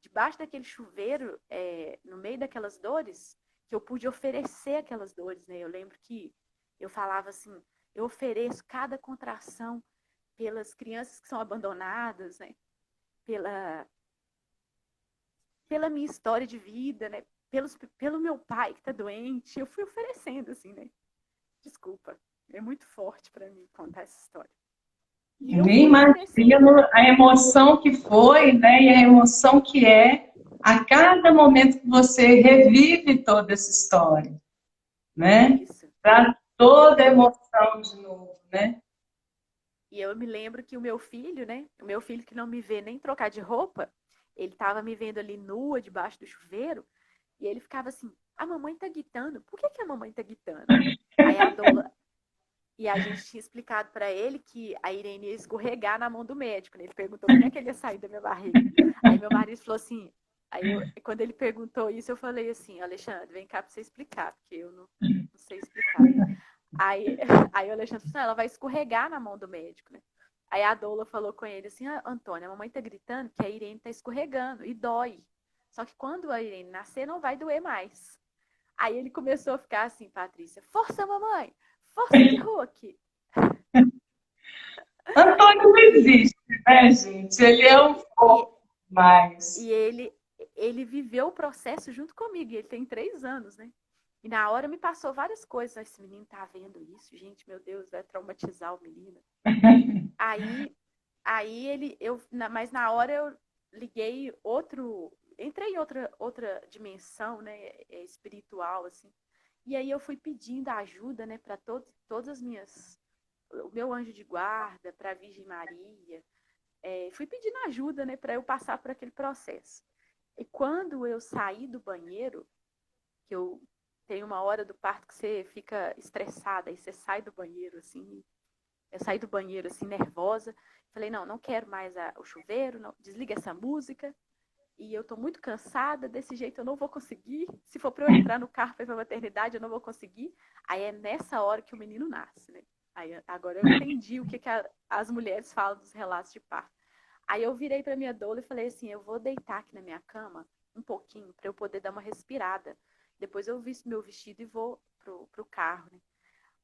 Debaixo daquele chuveiro, no meio daquelas dores, que eu pude oferecer aquelas dores, né? Eu lembro que eu falava assim, eu ofereço cada contração pelas crianças que são abandonadas, né? Pela minha história de vida, né? Pelo meu pai que tá doente. Eu fui oferecendo, assim, né? Desculpa, é muito forte para mim contar essa história. E eu Nem fui oferecendo. imagino a emoção que foi, né? E a emoção que é a cada momento que você revive toda essa história, né? Isso. Traz toda a emoção de novo, né? E eu me lembro que o meu filho, né? O meu filho que não me vê nem trocar de roupa, ele tava me vendo ali nua debaixo do chuveiro, e ele ficava assim, a mamãe tá gritando, por que a mamãe tá gritando? Aí a doula, e a gente tinha explicado para ele que a Irene ia escorregar na mão do médico, né? Ele perguntou como é que ele ia sair da minha barriga. Aí meu marido falou assim, quando ele perguntou isso, eu falei assim, Alexandre, vem cá para você explicar, porque eu não sei explicar. Aí, aí o Alexandre falou assim, ela vai escorregar na mão do médico, né? Aí a doula falou com ele assim, Antônio, a mamãe tá gritando que a Irene tá escorregando e dói. Só que quando a Irene nascer, não vai doer mais. Aí ele começou a ficar assim, Patrícia, força mamãe, força Hulk. Antônio não existe, né, gente? Ele é um pouco mais. E ele viveu o processo junto comigo, e ele tem 3 anos, né? E na hora me passou várias coisas. Esse menino tá vendo isso, gente, meu Deus, vai traumatizar o menino. Mas na hora eu liguei entrei em outra dimensão, né, espiritual, assim. E aí eu fui pedindo ajuda, né, para todas as o meu anjo de guarda, para a Virgem Maria. Fui pedindo ajuda, né, para eu passar por aquele processo. E quando eu saí do banheiro, que eu tenho uma hora do parto que você fica estressada, e você sai do banheiro, assim. Eu saí do banheiro, assim, nervosa. Falei, não quero mais o chuveiro, não, desliga essa música. e eu tô muito cansada, desse jeito eu não vou conseguir. Se for para eu entrar no carro para ir pra maternidade, eu não vou conseguir. Aí é nessa hora que o menino nasce, né? Aí agora eu entendi o que as mulheres falam dos relatos de parto. Aí eu virei para minha doula e falei assim, eu vou deitar aqui na minha cama um pouquinho para eu poder dar uma respirada. Depois eu visto meu vestido e vou pro carro, né?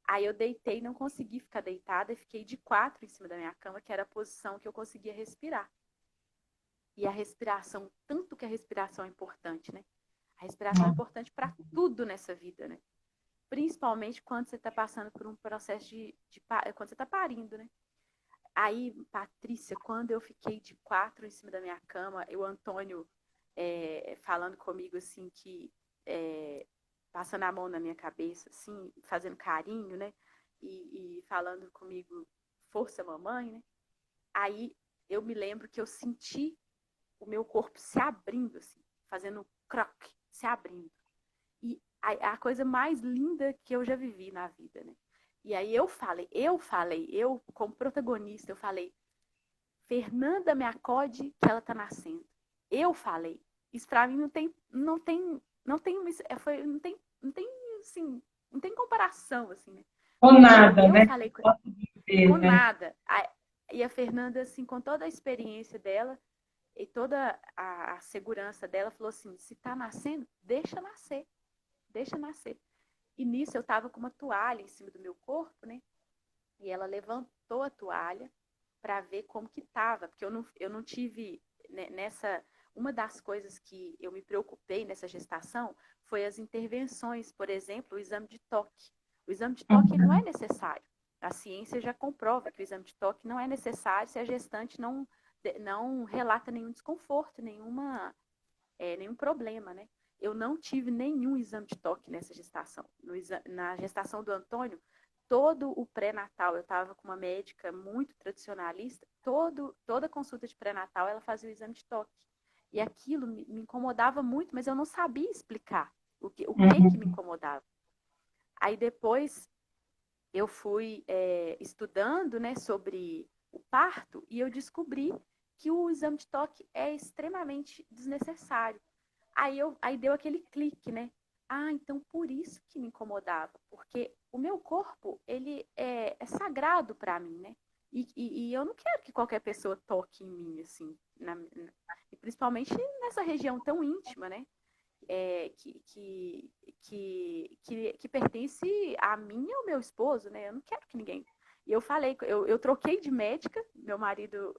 Aí eu deitei, não consegui ficar deitada e fiquei de 4 em cima da minha cama, que era a posição que eu conseguia respirar. E a respiração, tanto que a respiração é importante, né? A respiração é importante para tudo nessa vida, né? Principalmente quando você está passando por um processo quando você está parindo, né? Aí, Patrícia, quando eu fiquei de 4 em cima da minha cama, o Antônio falando comigo assim, passando a mão na minha cabeça, assim, fazendo carinho, né? E falando comigo, força mamãe, né? Aí eu me lembro que eu senti o meu corpo se abrindo, assim, fazendo um croque, se abrindo. E a coisa mais linda que eu já vivi na vida, né? E aí eu como protagonista, eu falei, Fernanda me acode que ela tá nascendo. Eu falei. Isso pra mim não tem comparação, assim, né? Com nada, Eu né? falei Posso dizer, com né? nada. E a Fernanda, assim, com toda a experiência dela e toda a segurança dela, falou assim, se tá nascendo, deixa nascer. Deixa nascer. E nisso eu tava com uma toalha em cima do meu corpo, né? E ela levantou a toalha para ver como que tava, porque eu não tive nessa. Uma das coisas que eu me preocupei nessa gestação foi as intervenções, por exemplo, o exame de toque. O exame de toque ele não é necessário. A ciência já comprova que o exame de toque não é necessário se a gestante não relata nenhum desconforto, nenhum problema, né? Eu não tive nenhum exame de toque nessa gestação. Na gestação do Antônio, todo o pré-natal, eu estava com uma médica muito tradicionalista, toda consulta de pré-natal ela fazia o exame de toque. E aquilo me incomodava muito, mas eu não sabia explicar o que me incomodava. Aí depois eu fui estudando, né, sobre o parto e eu descobri que o exame de toque é extremamente desnecessário. Aí deu aquele clique, né? Ah, então por isso que me incomodava, porque o meu corpo, ele é sagrado para mim, né? E eu não quero que qualquer pessoa toque em mim, assim, e principalmente nessa região tão íntima, né? Que pertence a mim e ao meu esposo, né? Eu não quero que ninguém... E eu falei, eu troquei de médica, meu marido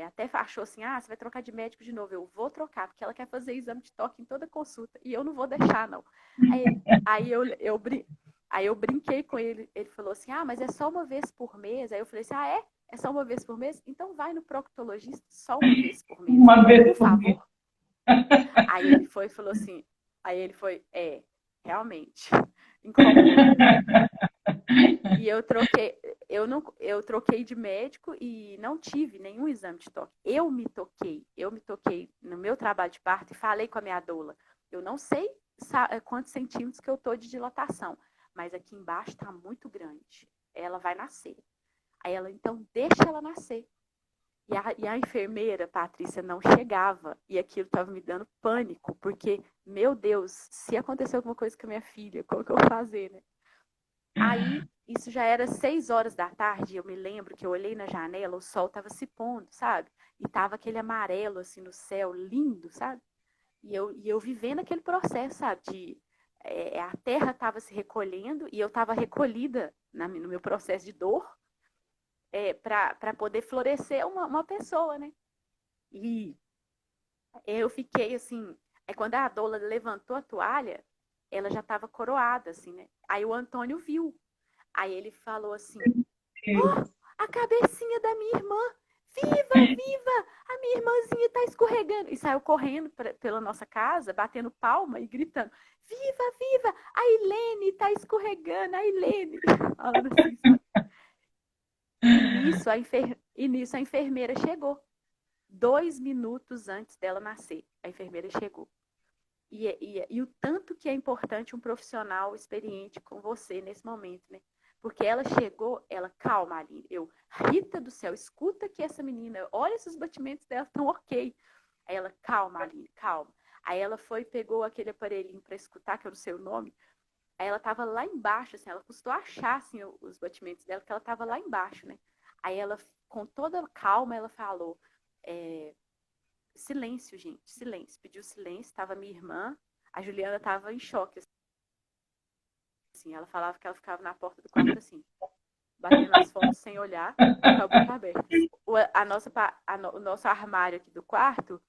até achou assim, você vai trocar de médico de novo. Eu vou trocar, porque ela quer fazer exame de toque em toda consulta, e eu não vou deixar, não. Aí eu brinquei com ele, ele falou assim, mas é só uma vez por mês. Aí eu falei assim, é? É só uma vez por mês? Então vai no proctologista só uma vez por mês. Uma vez por por favor. mês. Aí ele foi e falou assim, realmente, incomoda. E eu troquei de médico e não tive nenhum exame de toque. Eu me toquei no meu trabalho de parto e falei com a minha doula. Eu não sei quantos centímetros que eu tô de dilatação, mas aqui embaixo tá muito grande. Ela vai nascer. Aí ela, então, deixa ela nascer. E a enfermeira, Patrícia, não chegava. E aquilo estava me dando pânico, porque, meu Deus, se acontecer alguma coisa com a minha filha, como que eu vou fazer, né? Aí, isso já era 6 horas da tarde, eu me lembro que eu olhei na janela, o sol estava se pondo, sabe? E tava aquele amarelo, assim, no céu, lindo, sabe? E eu vivendo aquele processo, sabe? A terra estava se recolhendo e eu estava recolhida no meu processo de dor, para poder florescer uma pessoa, né? E eu fiquei assim, quando a doula levantou a toalha, ela já estava coroada, assim, né? Aí o Antônio viu. Aí ele falou assim, a cabecinha da minha irmã, viva, viva, a minha irmãzinha tá escorregando. E saiu correndo pela nossa casa, batendo palma e gritando, viva, viva, a Ilene tá escorregando, a Ilene. Falando assim, sabe? E nisso a enfermeira chegou. 2 minutos antes dela nascer, a enfermeira chegou. E o tanto que é importante um profissional experiente com você nesse momento, né? Porque ela chegou, calma, Aline, Rita do céu, escuta que essa menina, olha se os batimentos dela estão ok. Aí ela, calma, Aline, calma. Aí ela foi e pegou aquele aparelhinho para escutar, que eu não sei o nome. Aí ela tava lá embaixo, assim, ela custou achar, assim, os batimentos dela, que ela tava lá embaixo, né? Aí ela, com toda calma, ela falou, silêncio, gente, silêncio. Pediu silêncio, tava minha irmã, a Juliana tava em choque, assim. Ela falava que ela ficava na porta do quarto, assim, batendo nas fotos sem olhar, com a boca aberta. O nosso armário aqui do quarto,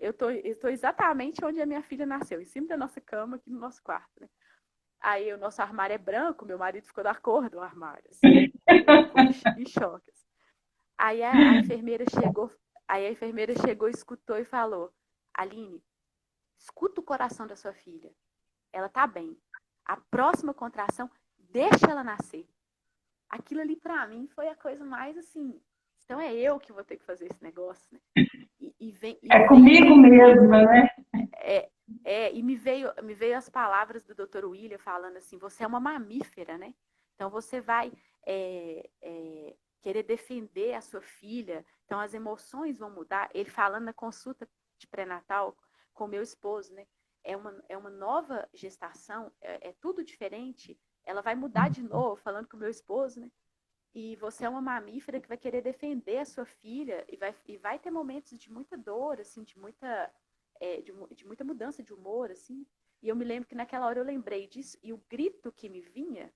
eu tô exatamente onde a minha filha nasceu, em cima da nossa cama, aqui no nosso quarto, né? Aí o nosso armário é branco, meu marido ficou da cor do armário, assim. Ele ficou em choque. Assim. Aí a enfermeira chegou, escutou e falou, Aline, escuta o coração da sua filha. Ela tá bem. A próxima contração, deixa ela nascer. Aquilo ali pra mim foi a coisa mais assim. Então é eu que vou ter que fazer esse negócio, né? É comigo mesma, né? E me veio as palavras do Dr. William falando assim, você é uma mamífera, né? Então você vai querer defender a sua filha, então as emoções vão mudar. Ele falando na consulta de pré-natal com meu esposo, né? É uma nova gestação, é tudo diferente. Ela vai mudar de novo, falando com o meu esposo, né? E você é uma mamífera que vai querer defender a sua filha e vai ter momentos de muita dor, assim, de muita mudança de humor, assim. E eu me lembro que naquela hora eu lembrei disso e o grito que me vinha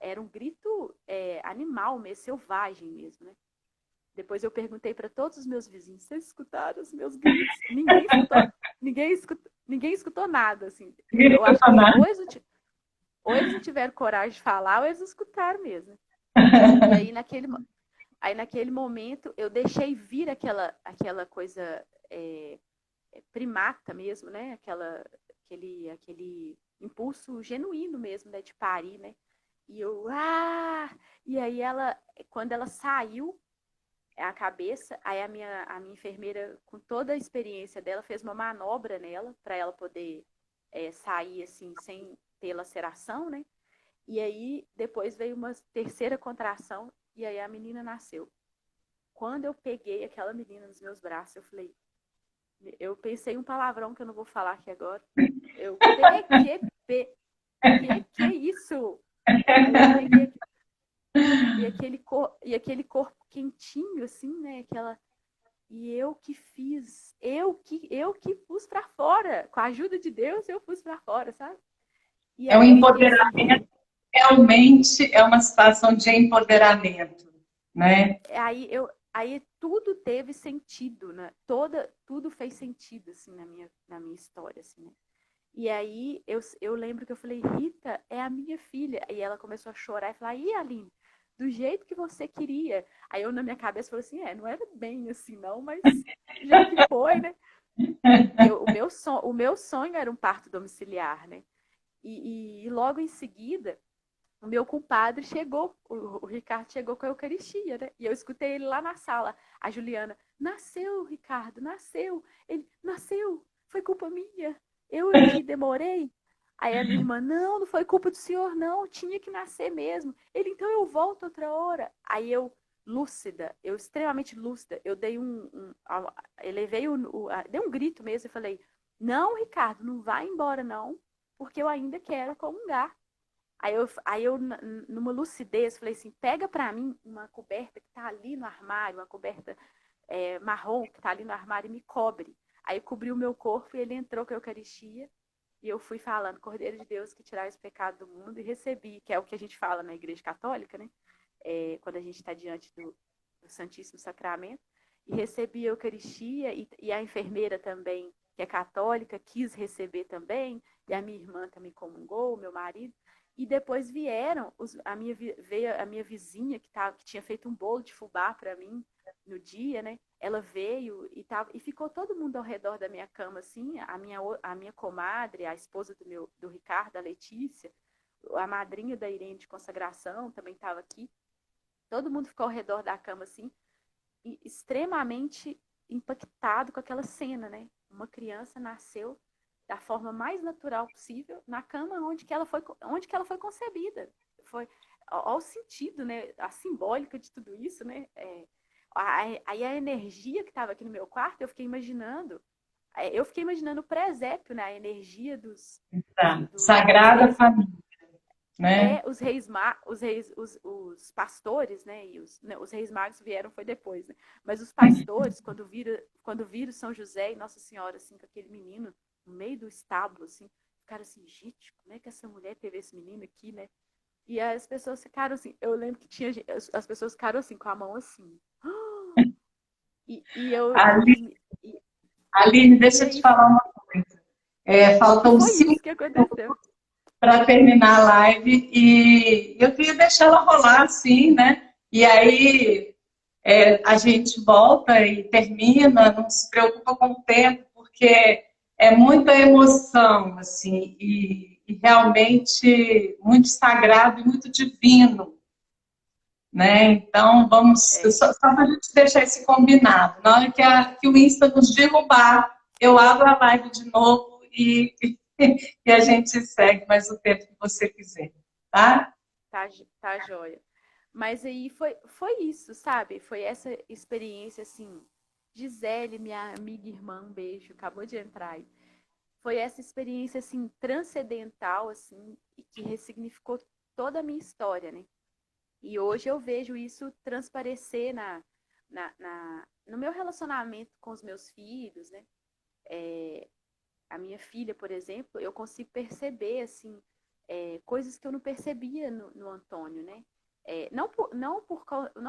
era um grito animal mesmo, selvagem mesmo, né? Depois eu perguntei para todos os meus vizinhos, vocês escutaram os meus gritos? Ninguém escutou nada, assim. Eu acho que ou eles não tiveram coragem de falar, ou eles não escutaram mesmo. E aí naquele momento eu deixei vir aquela coisa primata mesmo, né? Aquele impulso genuíno mesmo, né? De parir, né? E aí quando ela saiu a cabeça, aí a minha enfermeira, com toda a experiência dela, fez uma manobra nela para ela poder sair assim sem ter laceração, né? E aí depois veio uma terceira contração e aí a menina nasceu. Quando eu peguei aquela menina nos meus braços, eu pensei um palavrão que eu não vou falar aqui agora. Eu, PQP, que é isso? Eu peguei e aquele corpo quentinho, assim, né? E eu que fiz, eu que pus para fora. Com a ajuda de Deus, eu pus para fora, sabe? E É um aí eu fiquei assim, empoderamento, realmente é uma situação de empoderamento, né? aí tudo teve sentido, né? Tudo fez sentido, assim, na minha história, assim, né? E aí eu lembro que eu falei, Rita, é a minha filha. E ela começou a chorar e falar, e Aline, do jeito que você queria. Aí eu na minha cabeça falei assim, não era bem assim não, mas já que foi, né? O meu sonho era um parto domiciliar, né? E logo em seguida, o meu compadre chegou, o Ricardo chegou com a Eucaristia, né? E eu escutei ele lá na sala, a Juliana, nasceu, Ricardo, nasceu. Ele, nasceu, foi culpa minha. Eu que demorei. Aí a minha irmã, não foi culpa do senhor, não, tinha que nascer mesmo. Ele, então eu volto outra hora. Aí eu, lúcida, eu extremamente lúcida, eu dei elevei dei um grito mesmo e falei, não, Ricardo, não vai embora não, porque eu ainda quero comungar. Aí eu, numa lucidez, falei assim, pega pra mim uma coberta que tá ali no armário, uma coberta marrom que tá ali no armário e me cobre. Aí cobriu o meu corpo e ele entrou com a Eucaristia e eu fui falando, Cordeiro de Deus que tirar esse pecado do mundo e recebi, que é o que a gente fala na Igreja Católica, né? Quando a gente está diante do Santíssimo Sacramento. E recebi a Eucaristia e a enfermeira também, que é católica, quis receber também, e a minha irmã também comungou, o meu marido. E depois veio a minha vizinha que tinha feito um bolo de fubá para mim no dia, né? Ela veio e ficou todo mundo ao redor da minha cama, assim, a minha comadre, a esposa do Ricardo, a Letícia, a madrinha da Irene de consagração também estava aqui. Todo mundo ficou ao redor da cama, assim, e extremamente impactado com aquela cena, né? Uma criança nasceu da forma mais natural possível na cama onde que ela foi concebida. Olha o sentido, né? A simbólica de tudo isso, né? Aí a energia que estava aqui no meu quarto, eu fiquei imaginando o presépio, né? A energia Tá. dos Sagrada reis, Família, né? os pastores, né? Os reis magos vieram foi depois, né? Mas os pastores, quando viram São José e Nossa Senhora, assim, com aquele menino no meio do estábulo, assim, ficaram assim, gente, como é que essa mulher teve esse menino aqui, né? E as pessoas ficaram assim, eu lembro que as pessoas ficaram assim, com a mão assim. E eu, Ali, e, Aline, e deixa eu te aí, falar uma coisa. e Faltam foi 5 isso que aconteceu. para terminar a live e eu queria deixar ela rolar assim, né? E aí a gente volta e termina, não se preocupa com o tempo, porque é muita emoção, assim, e realmente muito sagrado e muito divino, né? Então, vamos, É, só para a gente deixar esse combinado. Na hora que o Insta nos derrubar, eu abro a live de novo e a gente segue mais o tempo que você quiser, tá? tá joia. Mas aí foi isso, sabe? Foi essa experiência, assim. Gisele, minha amiga e irmã, um beijo, acabou de entrar aí. Foi essa experiência, assim, transcendental, assim, e que ressignificou toda a minha história, né? E hoje eu vejo isso transparecer no meu relacionamento com os meus filhos, né? A minha filha, por exemplo, eu consigo perceber, assim, coisas que eu não percebia no Antônio, né? Não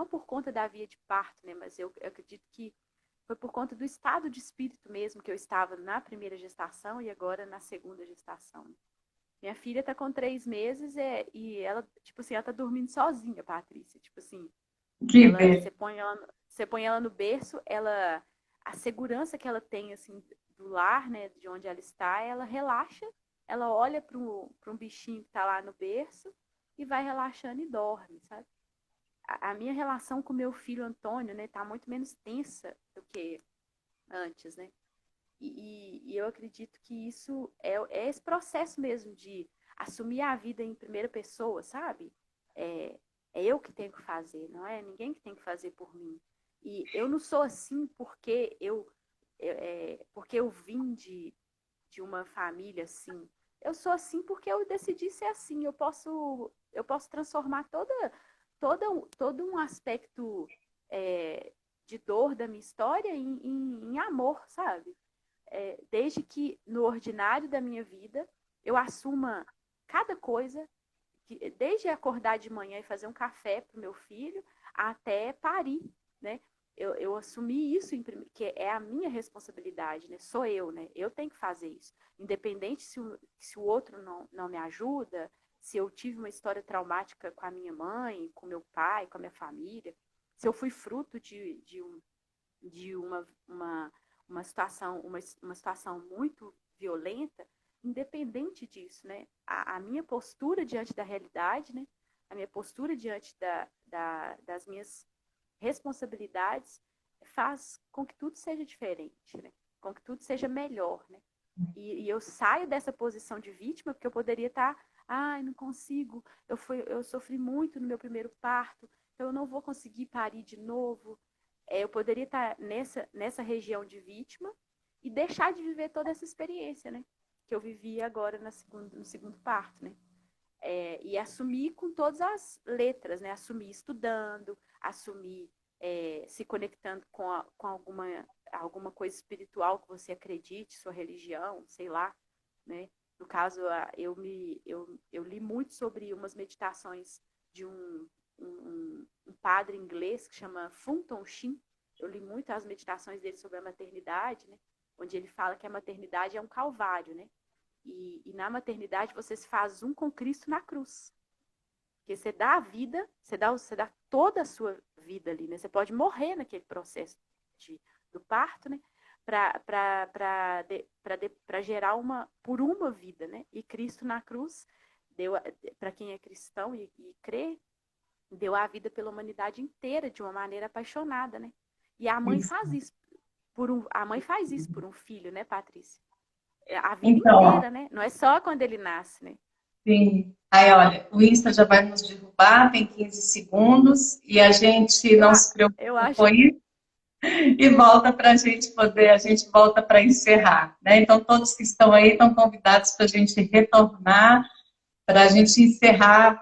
por conta da via de parto, né? Mas eu acredito que foi por conta do estado de espírito mesmo que eu estava na primeira gestação e agora na segunda gestação. Minha filha tá com 3 meses e ela, tipo assim, ela tá dormindo sozinha, Patrícia. Tipo assim, Que bem. você põe ela no berço, a segurança que ela tem, assim, do lar, né, de onde ela está, ela relaxa, ela olha para um bichinho que tá lá no berço e vai relaxando e dorme, sabe? A minha relação com meu filho Antônio, né, tá muito menos tensa do que antes, né? E eu acredito que isso é esse processo mesmo de assumir a vida em primeira pessoa, sabe? É, é eu que tenho que fazer, não é ninguém que tem que fazer por mim. E eu não sou assim porque eu vim de uma família assim. Eu sou assim porque eu decidi ser assim. Eu posso transformar todo um aspecto de dor da minha história em amor, sabe? Desde que no ordinário da minha vida eu assuma cada coisa, desde acordar de manhã e fazer um café para o meu filho, até parir, né? Eu assumi isso, que é a minha responsabilidade, né? Sou eu, né? Eu tenho que fazer isso. Independente se o outro não me ajuda, se eu tive uma história traumática com a minha mãe, com meu pai, com a minha família, se eu fui fruto de uma situação muito violenta, independente disso, né? A minha postura diante da realidade, né? A minha postura diante das minhas responsabilidades faz com que tudo seja diferente, né? Com que tudo seja melhor, né? E eu saio dessa posição de vítima, porque eu poderia estar, ai, não consigo, eu sofri muito no meu primeiro parto, então eu não vou conseguir parir de novo. Eu poderia estar nessa região de vítima e deixar de viver toda essa experiência, né? Que eu vivi agora no segundo parto, né? E assumir com todas as letras, né? Assumir estudando, assumir se conectando com alguma coisa espiritual que você acredite, sua religião, sei lá, né? No caso, eu li muito sobre umas meditações de um padre inglês que chama Funton Shin. Eu li muito as meditações dele sobre a maternidade, né? Onde ele fala que a maternidade é um calvário, né? E na maternidade você se faz um com Cristo na cruz. Porque você dá a vida, você dá toda a sua vida ali, né? Você pode morrer naquele processo do parto, né? Para gerar por uma vida, né? E Cristo na cruz deu, para quem é cristão e crê, deu a vida pela humanidade inteira de uma maneira apaixonada, né? E a mãe Isso. faz isso por um filho, né, Patrícia? A vida Então, inteira, né? Não é só quando ele nasce, né? Sim. Aí, olha, o Insta já vai nos derrubar, tem 15 segundos, e a gente Eu, não a- se eu preocupa com acho. isso, e volta para a gente poder, a gente volta para encerrar, né? Então, todos que estão aí estão convidados para a gente retornar, para a gente encerrar